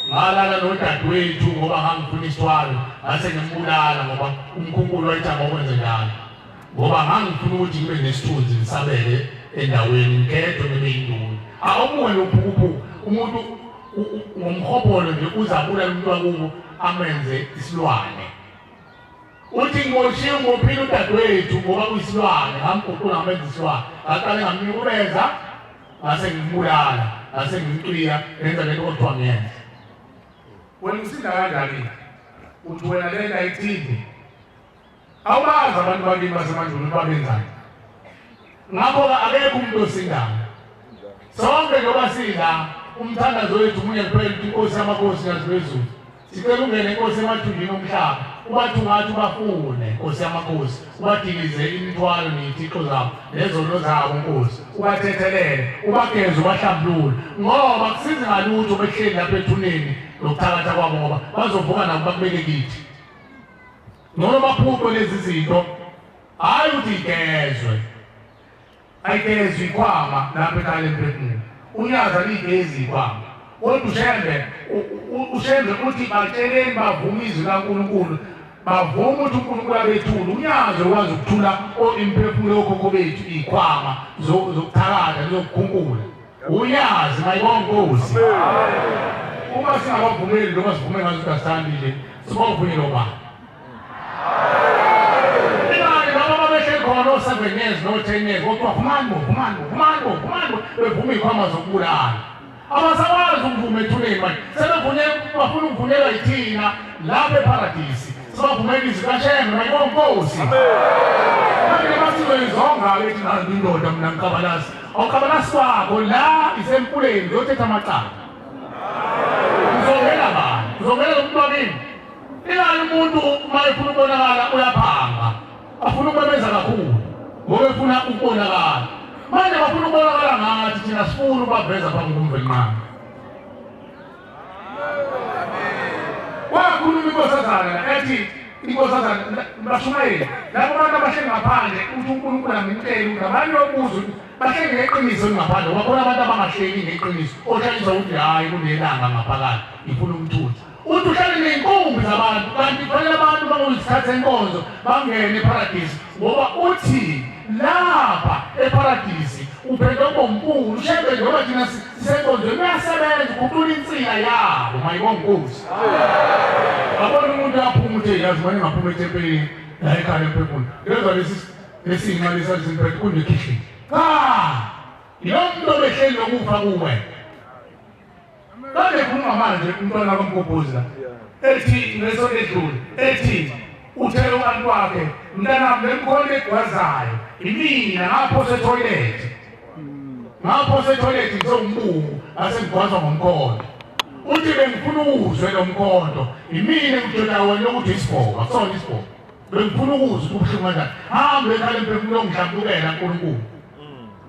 Speaker 5: ngalala nodadewethu ngoba ngangifuna isithwalo ngase ngimbulala ngoba umkhunkulo wayethamba ukwenze njalo ngoba ngangifuna ukuthi ngibe nesithunzi ngisabele endaweni ngedwa ngibe yinduna awumoya lophukuphuku umuntu ngomhobholo nje uzabulala umuntu wakubo amenze isilwane uthi ngimoshiye ngophila udadewethu ngoba kuyisilwane ngamguqula ngamenza isilwane ngaqale ngamnyukubeza ngase ngimbulala ngase ngimcwiya ngenza lento okuthiwa ngiyenza wena usinda kanjani uthi wena lento ayithinde awubazi abantu bakini basemandulo babenzani ngakho-ke akekho umuntu osindayo sonke njengoba sila umthandazo wethu munye kuphela ukuthi inkosi yamakhosi yaziphezulu sicela ungene inkosi emathunjini omhlaba ubathi ungathi ubafune inkosi yamakhosi ubadilize imithwalo ney'thixo zabo nezono zabo nkosi ubathethelele ubageze ubahlambulule ngoba kusizi ngalutho behleli lapha ethuneni nokuthakatha kwabo ngoba bazovuka nabo bakubeke kithi noma baphuqwe lezi zinto hhayi ukuthi igezwe ayigezwe ikhwama lapha ekhaya emphefumulo unyaza ligezi ikhwama kodwa uShembe uthi batsheleni bavume izwi laNkulunkulu bavume ukuthi uNkulunkulu abethule unyazo ukwazi ukuthula imphefumulo yokhokho bethu ikhwama zokuthakatha zokukhunkula unyazi mayibonga Nkosi uma singabavumeli noma sivume ngazo kasithandi nje sibavunyelwa ba 7 years no 10 years kodwa khumani bevuma ikhwama zokubulala abasakwazi ukuvuma ethuleni manje bafuna ukuvunelwa yithina lapha eparadisi sibavumela izikashembe manje konkosi manje basizoyizonga bethi nanti indoda mna Mkabalasi awukabalasi wakho la isempuleni uyothetha amacala uzongela umuntu wakini ingani umuntu uma efuna ukubonakala uyaphanga afuna ukubemeza kakhulu ngoba efuna ukubonakala manje bafuna ukubonakala ngathi thina sifuna ukubaveza phambi komvelinqama wakhuluma inkosazana ethi inkosazana bashumayeli labo bantu abahleli ngaphandle uthi uNkulunkulu aminteli ngabanye obuzo bahleli ngeqiniso ngaphandle bakhona abantu abangahleli ngeqiniso ohlaliswa ukuthi hayi kunelanga ngaphakathi ifuna umthuthi uthi uhlale ney'nkumbi zabantu kanti kufanele abantu bangoyisikhathi senkonzo bangene eparadisi ngoba uthi lapha eparadisi uphethe ubompulu ushebe njengoba thina sisenkonzweni uyasebenza ukuqula insika yabo mayikonkosi abona umuntu aphuma uthe yazi manje ngaphuma ethempelini la ekhaya emphefumula lenza lesinqa lesalisiniphethe kunekhihlini lo muntu obehleli nokufa kuwe kade khuluma manje umntwana kaMgobhozi la ethi ngesonto edlule ethi uthe abantu wakhe mntanami lemkhona egwazayo imina ngaphosa etoilet ngisongibungu asengigwazwa ngomkhonto uthi bengifuna ukuzwe lo mkhonto imina ngidodana wena ukuthi isibhoba kusona isibhoba bengifuna ukuzwe ubuhlungu kanjani hambe ekhaya emphefumulo ngihlambukela uNkulunkulu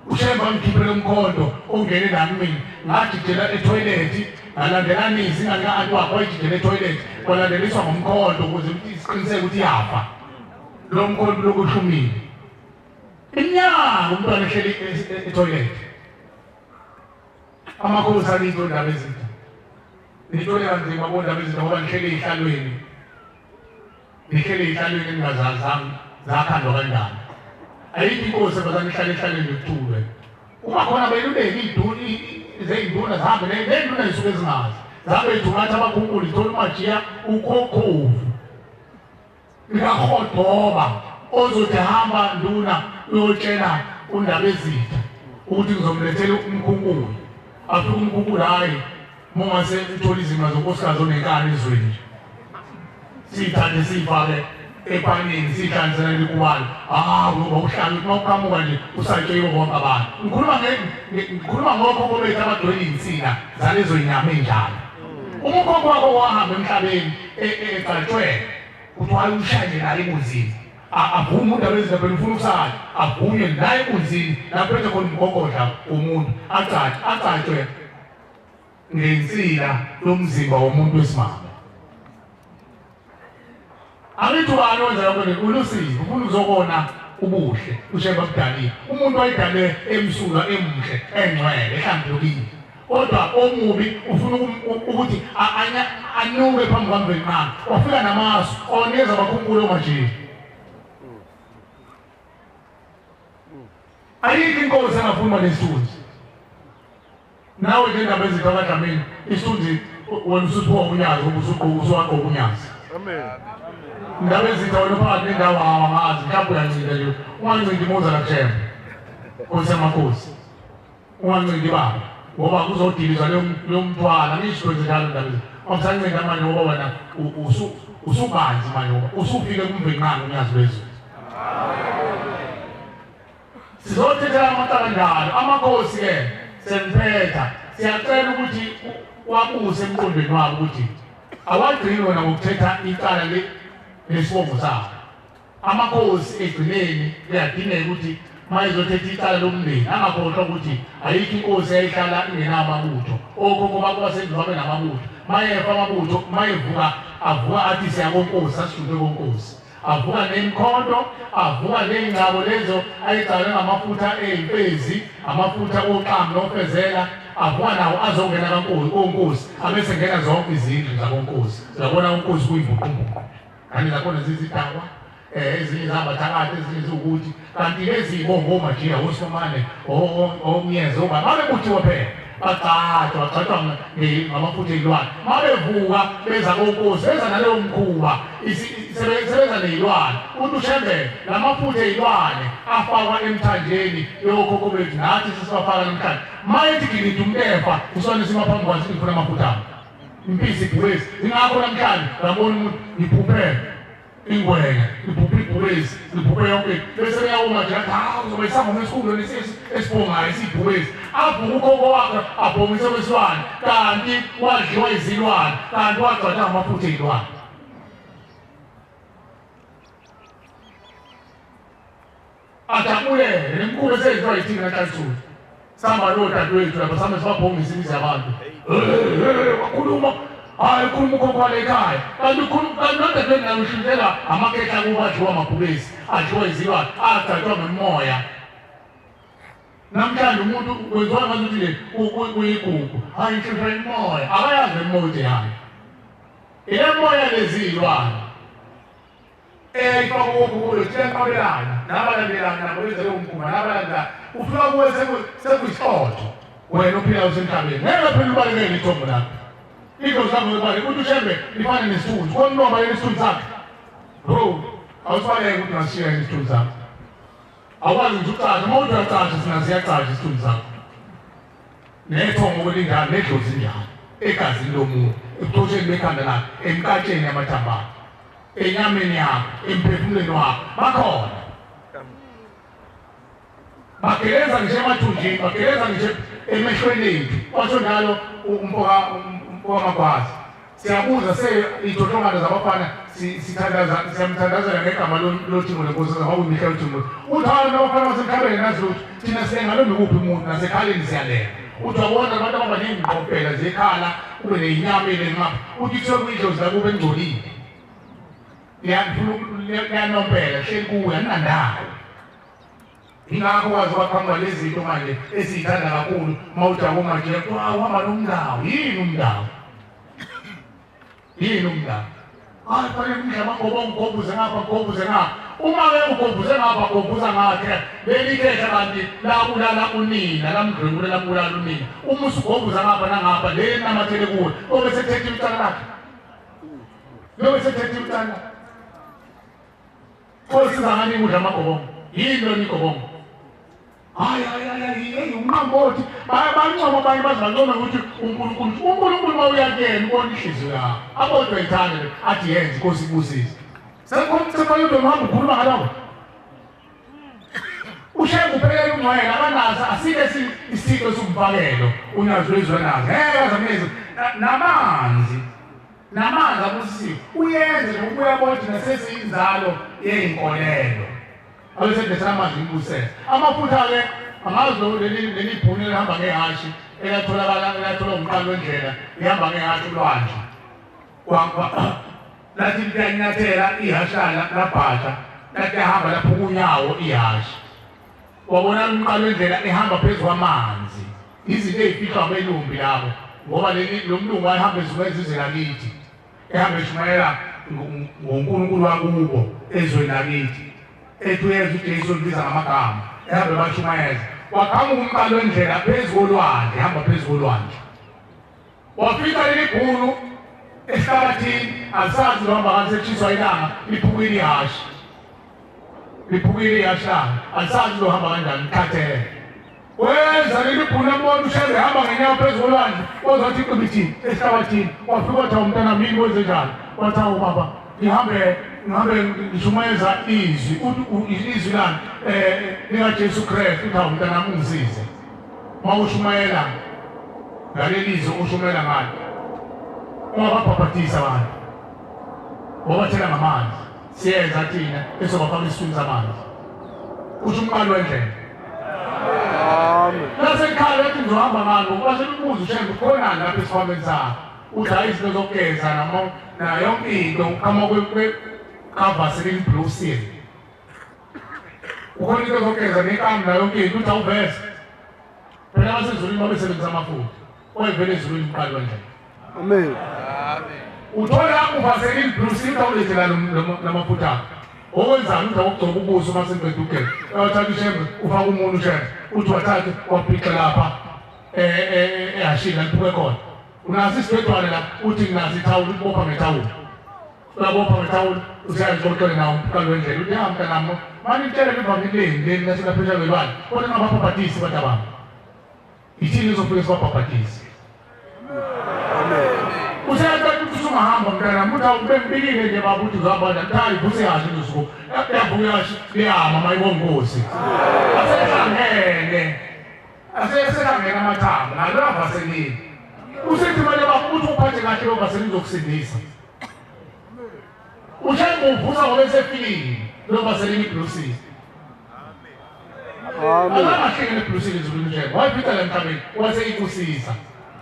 Speaker 5: ushemba ngikhiphele umkhonto ongene nami mina ngajidela etoilet ngalandelanisa ingane wakho wayijidela etoilet kwalandeliswa ngomkhonto ukuze isiqiniseke ukuthi yafa lo mkhonto lokuhlumile inyanga umntwana ehleli etoilet amakhosi alithi ondaba ezinto nitole kanzima bondaba ezinto ngoba nihlele ey'hlalweni engingazazanga zakhandwa kanjani ayikho inkosi ebazana ihlale ehlalweni yokuthulwe uma khona beluleki zey'nduna zihambe ney'nduna zisuke ezingazi zabe yithumathi abakhunkulu zithola umajiya ukhokhovu likahodoba ozothi hamba nduna uyotshela undaba ezitha ukuthi ngizomlethela umkhunkulu afike umkhunkulu hayi mongase uthola izima zonkosikazi onenkani ezweni nje siyithathe siyifake epanini siyihlanganisela likubala uhlala uma uqhamuka nje usatsheliwe bonke abantu ngikhuluma ngokhokho bethu abadwele iy'nsika zalezo y'nyama ey'njalo uma ukhokho wakho wahamba emhlabeni egatshwele kuthi waye ushayele naye emunzini avume undaba ezinto phela ufuna ukusala avunywe naye emunzini lapho ethe khona umgogodla womuntu agatshwe ngensila yomzimba womuntu wesimame angithi ubani wenza lokho ulusiko ufuna ukuzobona ubuhle ushemba kudalile umuntu wayidale emsulwa emuhle engcwele ehlambulukile kodwa omubi ufuna ukuthi anuke phambi kwamvelinqama wafika namasu onikeza abakhunkulu omajini ayikho inkosi engafuna nesithunzi nawe ke ndaba ezitha abadlamini isithunzi wena usuphiwa unyazi usuwaqoka unyazi ndaba ezitha wena phakathi nendawo awangazi mhlawumbe uyancida nje ungancindi moza nakushemba nkosi yamakhosi ungancindi baba ngoba kuzodilizwa leyo mthwala ngisho njalo ndaba ezitha awusancida manje ngoba wena usubanzi manje ngoba usufike kumvelinqama unyazi lwezulu sizothethela amacala njalo amakhosi ke semphetha siyacela ukuthi wabuse emqondweni wabo ukuthi awagcini wona ngokuthetha icala lesibongo sabo amakhosi egcineni kuyadingeka ukuthi uma ezothetha icala lomndeni angakhohlwa ukuthi ayikho inkosi eyayihlala ingenamabutho okhokho bakho basendulo babe namabutho mayefa amabutho mayevuka avuka athi siyakonkosi asishuke konkosi avuka nemkhonto avuka ney'ngcabo lezo ayigcalwe ngamafutha ey'mpezi amafutha oqamu nofezela avuka nawo azongena konkosi abese ngena zonke izindlu zakonkosi zabona unkosi kuyimbuqumbuqu kanti zakhona zizidakwa ezinye zihamba thakade ezinye ziwukuthi kanti lezi bongo omajiya osomane omyeza oba ngabe kuthiwa phela bagcatshwa ngamafutha ey'lwane. Uma bevuka beza konkosi beza naleyo mkhuba sebenza ney'lwane. Uthi uShembele la mafutha ey'lwane afakwa emthanjeni yokhokho bethu nathi sesiwafaka namhlanje. Uma ethi ngilinde umtefa isona simaphambi kwathi ngifuna amafutha ami. Impisi ibhubesi ingakho namhlanje ngabona umuntu ngiphuphele ingwenya iphuphe ibhubesi iphuphe yonke bese uyawuma nje athi hawu uzobe isangoma esikhulu esibongayo esibhubesi avuka ukhokho wakhe abhomise kwesilwane kanti wadliwa izilwane kanti wagcwala ngamafutha ey'lwane. Ajabulele nemkhulu esenziwa yithina kaNtantsuku sihamba lodadewethu lapha sihambe sibabhongisa imizi yabantu wakhuluma hayi ukhuluma ukhokho wale ekhaya kanti nodadewethu naye ushintshela amakhehla kuba adliwa amabhubesi adliwa izilwane agcatshwa ngemoya. Namhlanje umuntu kwenziwa ngazuthi le kuyigugu hayi nhlupha imoya akayazi imoya ukuthi hayi ile moya lezilwane ifaka okukuyo thina nqabelana nabalandelana nabo benze leyo mkhuba nabalandela ufika kuwe sekuyisotho wena uphila usemhlabeni ngeke phela ubalekele ithombo lakho idlozi lakho libaleke ukuthi uShembele lifane nesithunzi konoma yena isithunzi sakhe bro awusibaleke ukuthi ungashiya isithunzi sakho akwazi ukuthi ucace uma uthi uyacaca siyacaca isithunzi sakho nethongo kwelingane nedlozi njalo egazini lomuntu ebuchosheni bekhanda lakho emkatsheni yamathambo akho enyameni yakho emphefumulweni wakho bakhona bageleza ngisho emathunjini bageleza ngisho emehlweni ethu kwasho njalo umpoka magwazi siyabuza iy'thohlongane zabafana siyamthandazela ngegama lothimbo lenkosi zakwakuyimihla yothimbo uthi abantu abafana basemhlabeni nazi lutho thina singalo nokuphi umuntu nasekhaleni siyalela uthi wabona abantu abaningi ngqophela zekhala ube neyinyama ngapha uthi kuthiwe kuyidlozi lakube engcolile liyanompela hleli kuwe aninandawo. Ingakho kwazi kwaqhamuka lezi zinto manje esiyithanda kakhulu uma uthi akomanje uhamba nomndawo yini umndawo hayi fanele umhlaba ngoba ungigobhuze ngapha uma-ke ugobhuze ngapha gobhuza ngakhe leli khehla kanti labulala unina lamdlwengule lambulala unina uma usugobhuza ngapha nangapha le namathele kuwe obe sethethe icala lakhe Kosi ngani kudla amagobongo yini lo nigobongo hayi umnqambothi bayabancoma abanye bazalona ukuthi uNkulunkulu mawuyakena ubona inhliziyo yakho abodwa ithanda athi yenze Nkosi ibusise sekomsemayudo ngihamba ukhuluma ngalawo uShembele uphelele ungcwele abanazo asike isiko somfakelo unazo izwanazo azameze namanzi akusiko uyenze nokubuya bothi naseziyinzalo yey'nkolelo abesendesela amanzi imbusela amafutha-ke angazo leli bhuni elihamba ngehashi elathola umqalo wendlela lihamba ngehashi ulwandle lathi liyanyathela ihashi labhasha lathi yahamba lapho kunyawo ihashi wabona umqalo wendlela ehamba phezu kwamanzi izinto ey'fihlwa abelumbi labo ngoba lo mlungu wayehamba ezuka ezizwe lakithi ehamba eshumayela ngoNkulunkulu wakubo ezweni lakithi ethi uyenza uJesu libiza ngamagama ehambe bashumayeza waqhamuka umqalo wendlela phezu kolwandle ehamba phezu kolwandle wafika leli bhunu esihlabathini alisazi lohamba kanti setshiswa ilanga liphukile ihashi langa alisazi lohamba kanjani likhathele wenza leli bhunu ambona uShembele ehamba ngenyawo phezu kolwandle wazathi iqibithini esihlabathini wafika wathi umntana mini wenze njani wathi awu baba ngihambe ngishumayeza izwi lami likaJesu Kristu uthi awu mntanami ungisize uma ushumayela ngaleli zwi ushumayela ngalo ungababhabhathisa abantu ngobathela ngamanzi siyenza thina esobafaka esiswini samanzi usho umqalo wendlela lasekhaya ethi ngizohamba ngalo ngoba selubuza uShembele khonani lapho esifambeni sakho uthi hayi izinto zokugeza nayo yonke into uqhamuka kwekavasi leli-blue seal ukhona into zokugeza nenkamu nayo yonke into uthi awuveze phela abasezulwini babesebenzisa amafutha oyivele ezulwini umqali wendlela amen uthola uvasele i-blue seal awulethe lamafutha akho okwenzani uthi awugcoba ubuso uma sengiceda ugeza uyawuthatha uShembele ufake umuntu uShembele uthi wathathe waphixa lapha ehashini lapho khona unazi isidwedwane la uthi nginazi ithawula ubopha ngethawula uyabopha ngethawula usayixoxele nawo umqalo wendlela uthi hamba namo manje intshele livamileni leni nasela phesha kwelwane kodwa ngabaphathisi bantu abantu ithini izofika sibaphathisi usayaqala ukuthi ungahamba mntana muthi awubembikile nje baba uthi uzahamba ntayi buse yazi usuku yavuka liyama mayibongosi asehlangene amathambo nalo avaselini usethi manje bakuthi uphathe kahle lo vaselini zokusindisa ushaya uvusa ngoba esefilini lo vaselini bluesini amen akahlengene bluesini izulu nje wayipita la emhlabeni waseyikusiza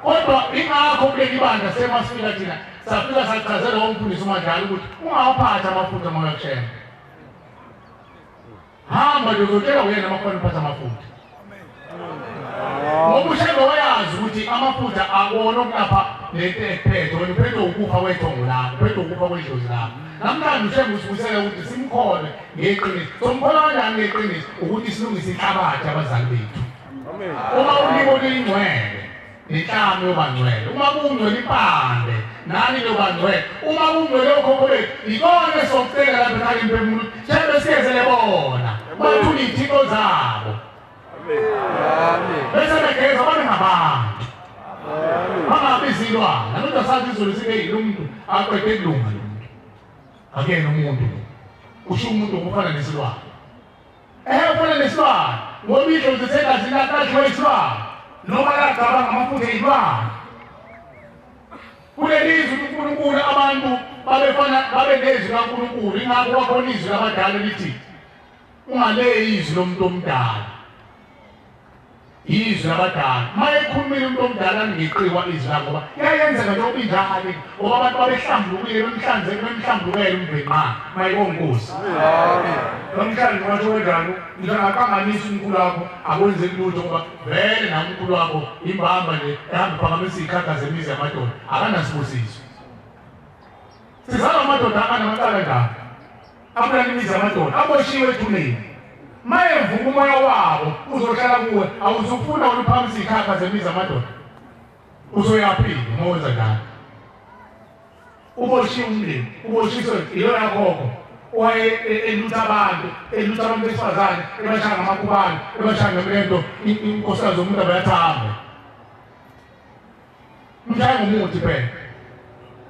Speaker 5: kodwa ingakho kuleli bandla semasifika thina safika sachazela womfundisi uMadlala ukuthi ungawaphatha amafutha amayakushaya hamba ngizotshela uyena amakhona uphatha amafutha ngoba ushebe wayazi ukuthi amafutha akona okulapha lento ephethe wena uphethe ukufa kwethongo lakho uphethe ukufa kwedlozi lakho namhlanje ushebe usibusele ukuthi simkhole ngeqiniso sombona kanjani ngeqiniso ukuthi silungise inhlabathi abazali bethu uma ulimo lingcwele inhlamo yobangcwele uma kungcwele ipande nani lobangcwele uma kungcwele okhokho bethu ikona sokucela lapha ekhaya impemulu shebe siyezele bona bathula ithiko zabo bese begeza bane ngabantu bangabi izilwane abantu asazi izulu sibe yilumuntu aqede kulunga lo muntu akuyena umuntu usho umuntu okufana nesilwane ufana nesilwane ngoba idlozi segazini lakadliwe isilwane noma lagcaba ngamafutha eyilwane kulelizwi uNkulunkulu abantu babe nezwi kaNkulunkulu ingakho kwakhona izwi labadala lithi ungaleyi izwi lomuntu omdala izwi labadala mayekhulumile umuntu omdala ngeqiwa izwi lakho ngoba iyayenzeka nje ubinjani ngoba abantu babehlambulukile bemhlambulukele umndeni nqa mayibonkosi namhlanje batho wenjani ngizaqanganisa uNkulunkulu wakho akwenze lutho ngoba vele nami uNkulunkulu wakho imbamba nje ehamba phakamisa ikhakha zemizi yamadoda akanasibusiso sizala amadoda akanamacala njani abulala imizi yamadoda aboshiwe ethuneni mayevuka umoya wabo uzohlala kuwe awuzufuna uluphamisa ikhakha zemizi yamadoda uzoyaphila uma wenza njalo uboshiwe umndeni uboshiswe ilo yakhokho waye elutha abantu besifazane ebashaya ngamakubane ebashaya ngemlento inkosikazi zomuntu abayathamba mshaya ngomuthi phela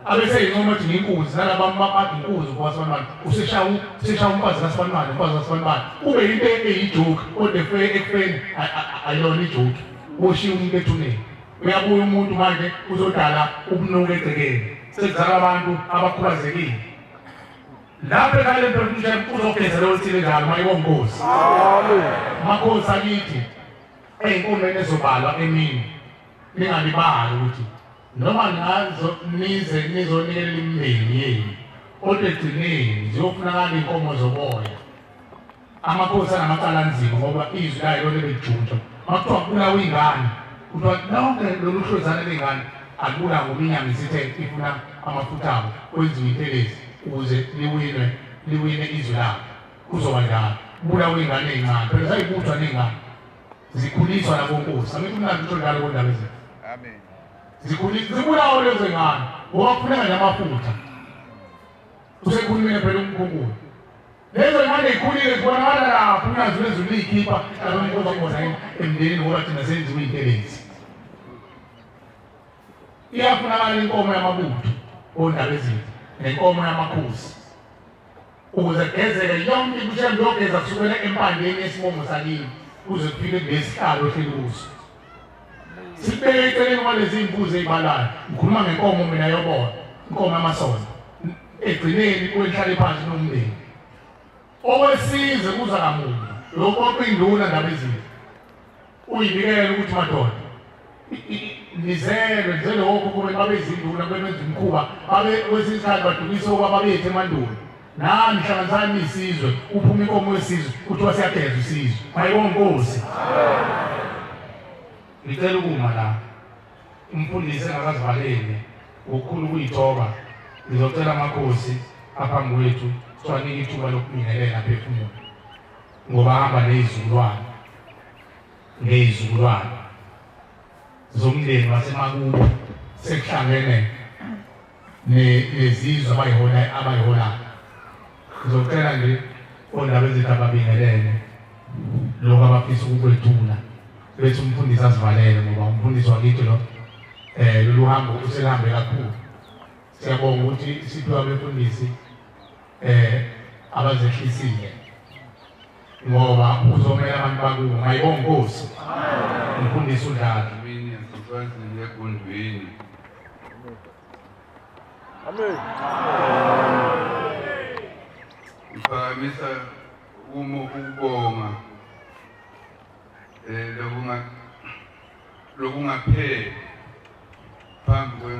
Speaker 5: abese yinqoma ukuthi nginkuzi nalabamaphatha inkuzi kwasibani useshaya umfazi kasibani kube into eyijoke kodwa ekufeni ayona ijoke boshiwe umuntu ethuneni uyabuya umuntu manje uzodala ubunuku egcekeni sekuzala abantu abakhubazekile lapho ekhaya lempela uzogeza leyo thile njalo mayibonkosi makhosi akithi eyinkomeni ezobalwa emini ningalibali ukuthi noma nizonikela imindeni yenu kodwa egcineni ziyofunakala inkomo zoboya amakhosi anamacala anzima ngoba izwi layo lona bejuntsha makuthiwa kubulawa ingane kuthiwa lonke lolu hlozana lengane akubula ngoba inyanga isithe ifuna amafutha abo kwenziwe intelezi ukuze liwine izwi labo kuzoba njalo kubulawa ingane eyincane phela zayibuthwa ney'ngane zikhuliswa nabonkosi angithi umnandi utho njalo kodaba ezinto amen zibulawa lezo ngane ngoba kufuneka nje amafutha usekhulumile phela uNkulunkulu lezo ngane ikhulile zibonakala lapho unazo lezo liyikhipha abonkosi khona emndenini ngoba thina senziwe intelezi iyafunakala inkomo yamabutho ondaba ezinto nenkomo yamakhosi ukuze kugezeke yonke imishembe yogeza kusukela empandeni yesimomo sakini kuze kufike kulesihlalo ohleli kuso sibeke eceleni kwalezi imbuzi ey'balayo ngikhuluma ngenkomo mina yobona inkomo yamasonto egcineni kwehlale phansi nomndeni okwesize kuza kamuntu lokho induna ndaba ezinto uyibikele ukuthi madoda nizele wokho kube babe izinduna bebenza umkhuba babe kwesinye isikhathi badukisa okwaba bethe emandulo nani hlanganisani isizwe uphuma inkomo yesizwe kuthiwa siyageza isizwe mayibonkosi ngicela ukuma la umfundisi engakazivaleli ngokukhulu ukuyithoba ngizocela amakhosi aphambi kwethu siwanike ithuba lokubingelela phefumulo ngoba hamba ney'zukulwane zomndeni wasemakubo sekuhlangene nezizwe abayiholayo. Ngizocela nje ondaba ezethu ababingelele lokho abafisa ukwethula bethi umfundisi asivalele ngoba umfundisi wakithi lo lolu hambo uselihambe kakhulu. Siyabonga ukuthi siphiwe abefundisi abazehlisile ngoba uzomela abantu bakubo. Ngayibonga Nkosi umfundisi uDlala.
Speaker 13: Mina siswazile ekundwini.
Speaker 3: Amen.
Speaker 13: Ngiphakamisa ukubonga lokungapheli phambi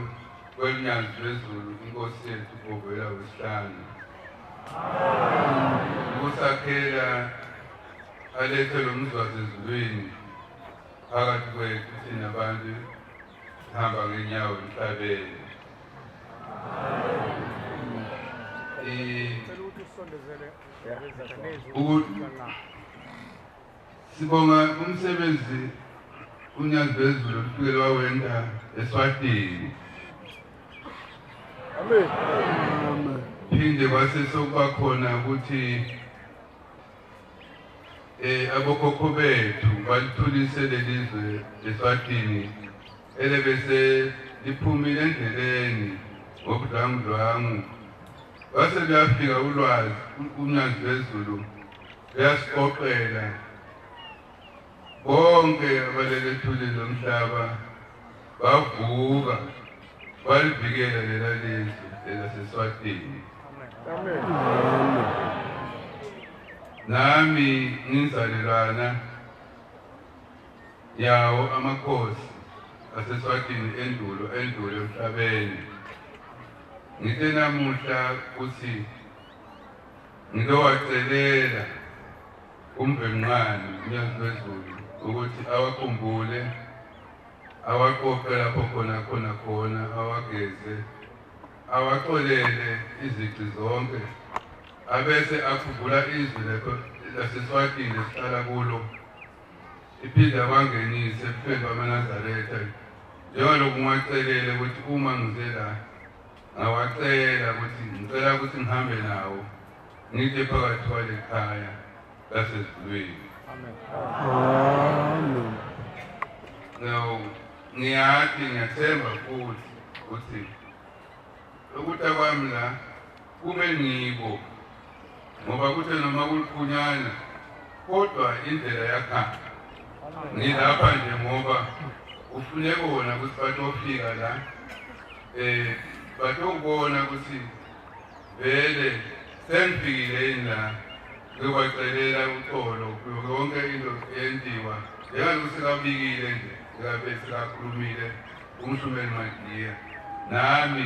Speaker 13: kwenyazi lwezulu inkosi yethu uBovela wesihlanu. Ukusakhela alethe lo mzwazi ezulwini phakathi kwethu thina abantu hamba ngenyawo emhlabeni. Sibonga umsebenzi unyazi lwezulu ufike wawenda eSwatini.
Speaker 3: Amen.
Speaker 13: Phinde kwase sokuba khona ukuthi abokhokho bethu balithulise lelizwe eSwatini elebese liphumile endleleni ngobudlangudlwangu. Kwase kuyafika ulwazi unyazi lwezulu luyasiqoqela bonke abalele ethulini lomhlaba bavuka balivikela lela lizwe elaseSwatini. Nami ngizalelwana yawo amakhosi aseSwatini endulo emhlabeni. Ngithe namuhla ukuthi ngizowacelela uMvenqane unyazi lwezulu ukuthi awakhumbule awaqoqe lapho khona awageze awaxolele izici zonke abese akhumbula izwi laseSwatini esihlala kulo iphinde abangenise ebukhweni bamaNazaretha njengalokhu ngiwacelele ukuthi uma ngize la ngawacela ukuthi ngicela ukuthi ngihambe nawo ngithi phakathi kwale khaya lasezulwini. Amen. Ngiyathi ngiyathemba futhi ukuthi ukuthi kwami la kube ngibo ngoba kuthe noma kuliphunyana kodwa indlela yakhona. Ngilapha nje ngoba ufuneka wona ukuthi batofika la batokubona ukuthi vele sengifikile la ngikwacelela uxolo yonke into eyenziwa njengalokuthi sikabikile nje ngabe sikakhulumile umhlumeli Madiya. Nami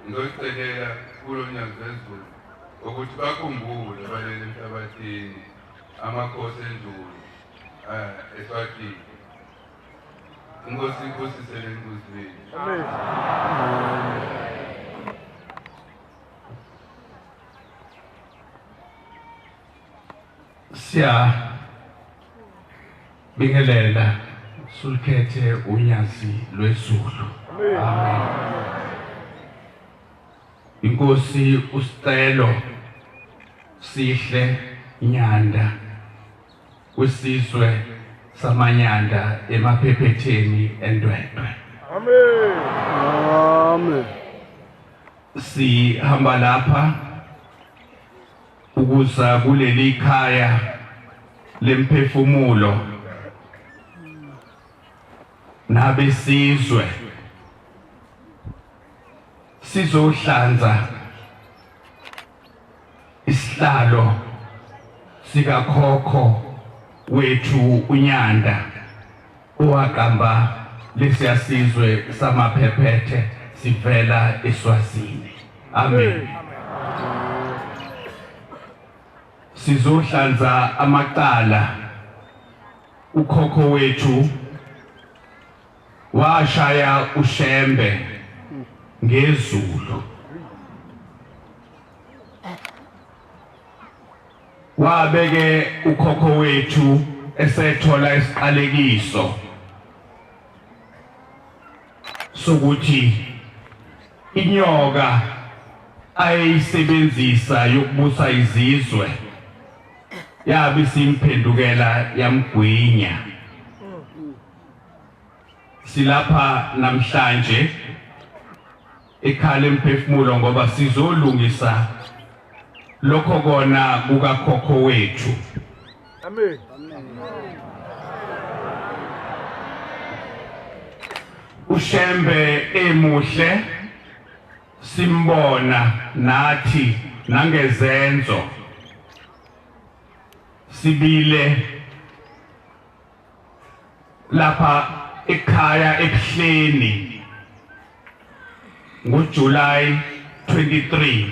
Speaker 13: ngizocelela kulo nyazi lwezulu ukuthi bakhumbule balele emhlabathini amakhosi endulo eSwatini. Inkosi inkosisele enkosini. Amen.
Speaker 2: Siyabingelela sulukhethe unyazi lwezulu. Amen. Inkosi uSicelo Sihle Nyanda kwisizwe samanyanda emaphepheteni eNdwendwe.
Speaker 3: Amen. Amen.
Speaker 2: Sihamba lapha ukuza kuleli khaya lemphefumulo nabesizwe sizohlanza isihlalo sikakhokho wethu uNyanda owaqamba lesiyasizwe samaphephethe sivela eSwazini. Amen. Sizohlanza amaqala ukhokho wethu washaya ushembe ngezulu wabeke ukhokho wethu esethola isiqalekiso
Speaker 6: sokuthi inyoka ayisebenzisa yokubusa izizwe yabe simphendukela yamgwinya. Silapha namhlanje ekhala emphefumulo ngoba sizolungisa lokho kona kukakhokho wethu.
Speaker 3: Amen.
Speaker 6: Ushembe emuhle simbona nathi nangezenzo sibile lapha ekhaya ebuhleni ngoJuly 23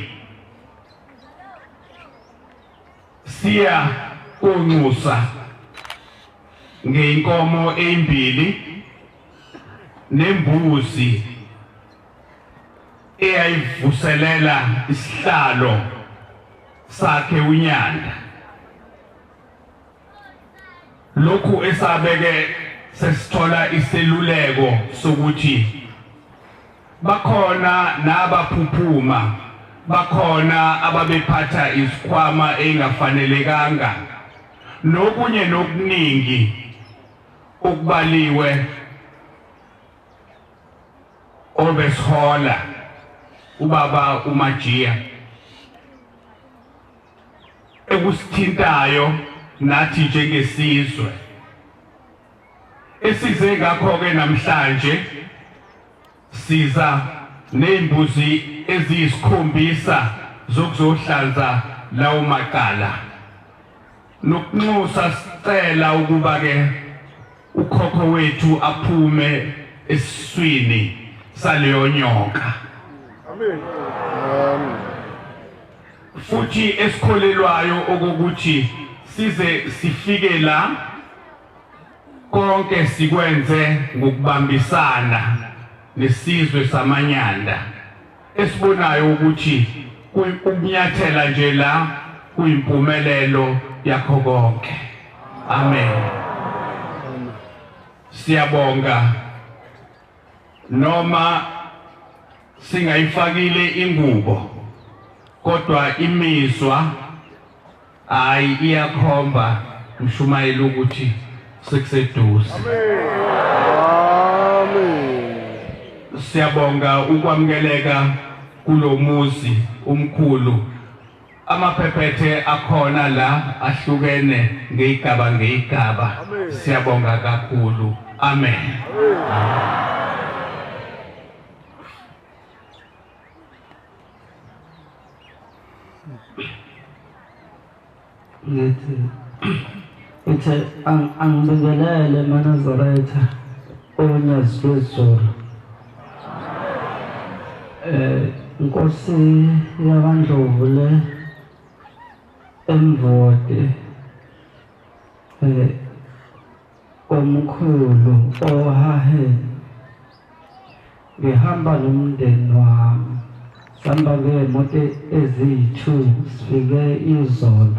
Speaker 6: siya konxusa ngeinkomo ezimbili nembuzi eyayivuselela isihlalo sakhe unyanda. Lokhu esabeke sesithola iseluleko sokuthi bakhona nabaphuphuma, bakhona ababephatha isikhwama engafanelekanga nokunye nokuningi okubaliwe obesihola ubaba uMajiya ekusithintayo nathi njengesizwe. Esize ngakho ke namhlanje siza nembuzi eziyisikhombisa zokuzohlanza lawo maqala nokunxusa sicela ukuba ke ukhokho wethu aphume esiswini saleyo nyoka.
Speaker 3: Amen.
Speaker 6: Futhi esikholelwayo ukuthi size sifike la konke sikwenze ngokubambisana nesizwe samanyanda esibonayo ukuthi kunyathela nje la kuyimpumelelo yakho konke. Amen. Siyabonga noma singayifakile ingubo kodwa imizwa ayi iyakhomba mshumayelo ukuthi sekuseduze.
Speaker 3: Amen.
Speaker 6: Siyabonga ukwamukeleka kulomuzi umkhulu. Amaphephethe akhona la ahlukene ngeyigaba. Siyabonga kakhulu. Amen.
Speaker 14: Ngithi angibingelele Manazaretha onyazi lwezulu. Inkosi yabaNdlovu emvode omkhulu ohahe ngihamba nomndeni wami sihamba ngeemoto eziyi-2 sifike izolo.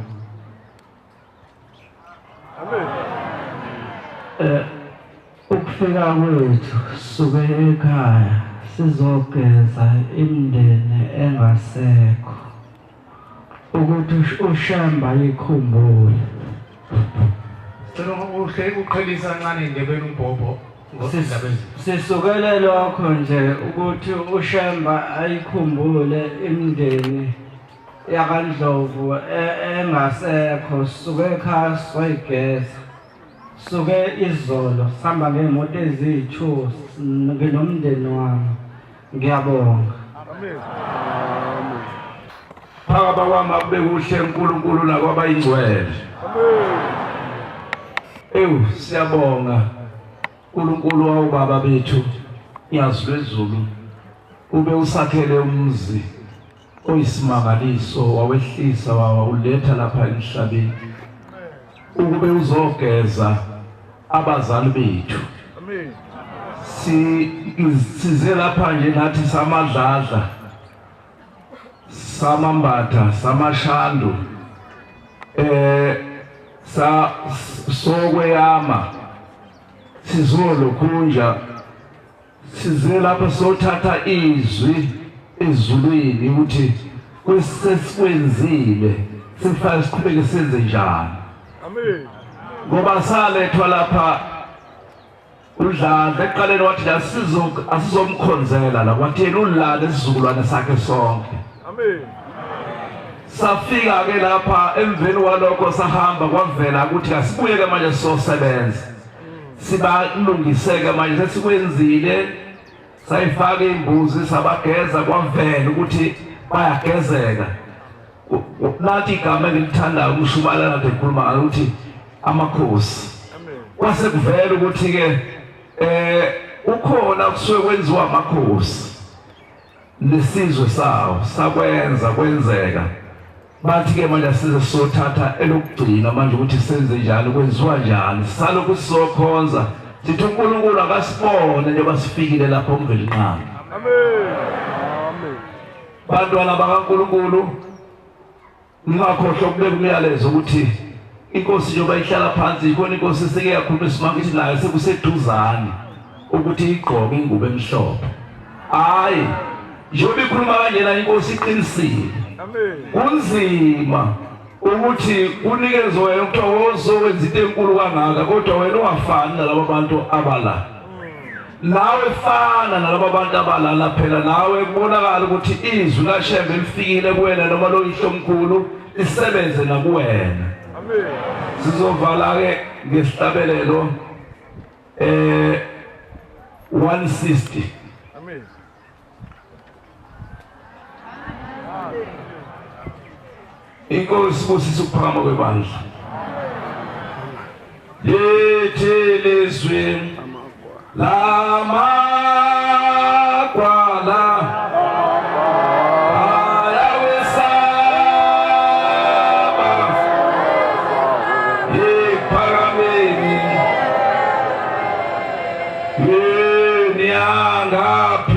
Speaker 14: Ukufika kwethu suke ekhaya sizogeza imindeni engasekho ukuthi ushamba ikhumbule.
Speaker 5: Uqhelisa kancane indebeni uBhobho ngosindaba ezi.
Speaker 14: Sisukele lokho nje ukuthi ushamba ayikhumbule imindeni yakaNdlovu engasekho suke ekhaya soyigeza. Suke izolo sihamba ngeemoto eziyi-2 nginomndeni wami. Ngiyabonga.
Speaker 3: Amen.
Speaker 2: Phakaba kwami akube kuhle uNkulunkulu nakwabayingcwele.
Speaker 3: Amen.
Speaker 2: Siyabonga uNkulunkulu wawubaba bethu yazi lwezulu ube usakhele umzi oyisimangaliso wawehlisa wawuletha lapha emhlabeni ukube uzogeza abazali bethu.
Speaker 3: Amen.
Speaker 2: Size lapha nje nathi samadladla samambatha samashando sokweyama sizolokhunja
Speaker 15: size lapho sothatha izwi ezulwini ukuthi kwesikwenzile sifanele siqhubeke senze njani.
Speaker 3: Amen.
Speaker 15: Ngoba salethwa lapha uDladla eqaleni wathi asizomkhonzela la kwathi yena uLadla isizukulwane sakhe sonke.
Speaker 3: Amen.
Speaker 15: Safika ke lapha emveni walokho sahamba kwavela ukuthi asibuye ke manje sizosebenza. Sibalungiseke manje sesikwenzile sayifaka imbuzi sabageza kwavela ukuthi bayagezeka. Nathi igama engilithandayo uMshumayela kade ekhuluma ukuthi amakhosi. Kwase kuvela ukuthi ke ukhona kusuke kwenziwa amakhosi nesizwe sawo sakwenza kwenzeka. Bathi ke manje size sothatha elokugcina manje ukuthi senze njalo kwenziwa njani salokhu sizokhonza sithi uNkulunkulu akasibone njengoba sifikile lapho umvelinqama.
Speaker 3: Amen. Amen.
Speaker 15: Bantwana bakaNkulunkulu ngakhohlwa ukubeka umyalezo ukuthi inkosi njengoba ihlala phansi ikhona inkosi seke yakhuluma isimakithi nayo sekuseduzane ukuthi igqoke ingubo emhlophe. Hayi njengoba ikhuluma kanjena inkosi iqinisile. Kunzima ukuthi unikezwe wena ukuthiwa wozokwenza into enkulu kangaka kodwa wena ungafani nalabo bantu abala. Nawe fana nalabo bantu abalala phela nawe kubonakala ukuthi izwi laShembe lifikile kuwena noma lo ihlo omkhulu lisebenze nakuwena.
Speaker 3: Amen.
Speaker 15: Sizovala ke ngesihlabelelo 160.
Speaker 3: Amen.
Speaker 15: Inkosi kusisa ukuphakama kwebandla. Lithi lizwi lamagwala ayawesaba iphakameni yeni yangapha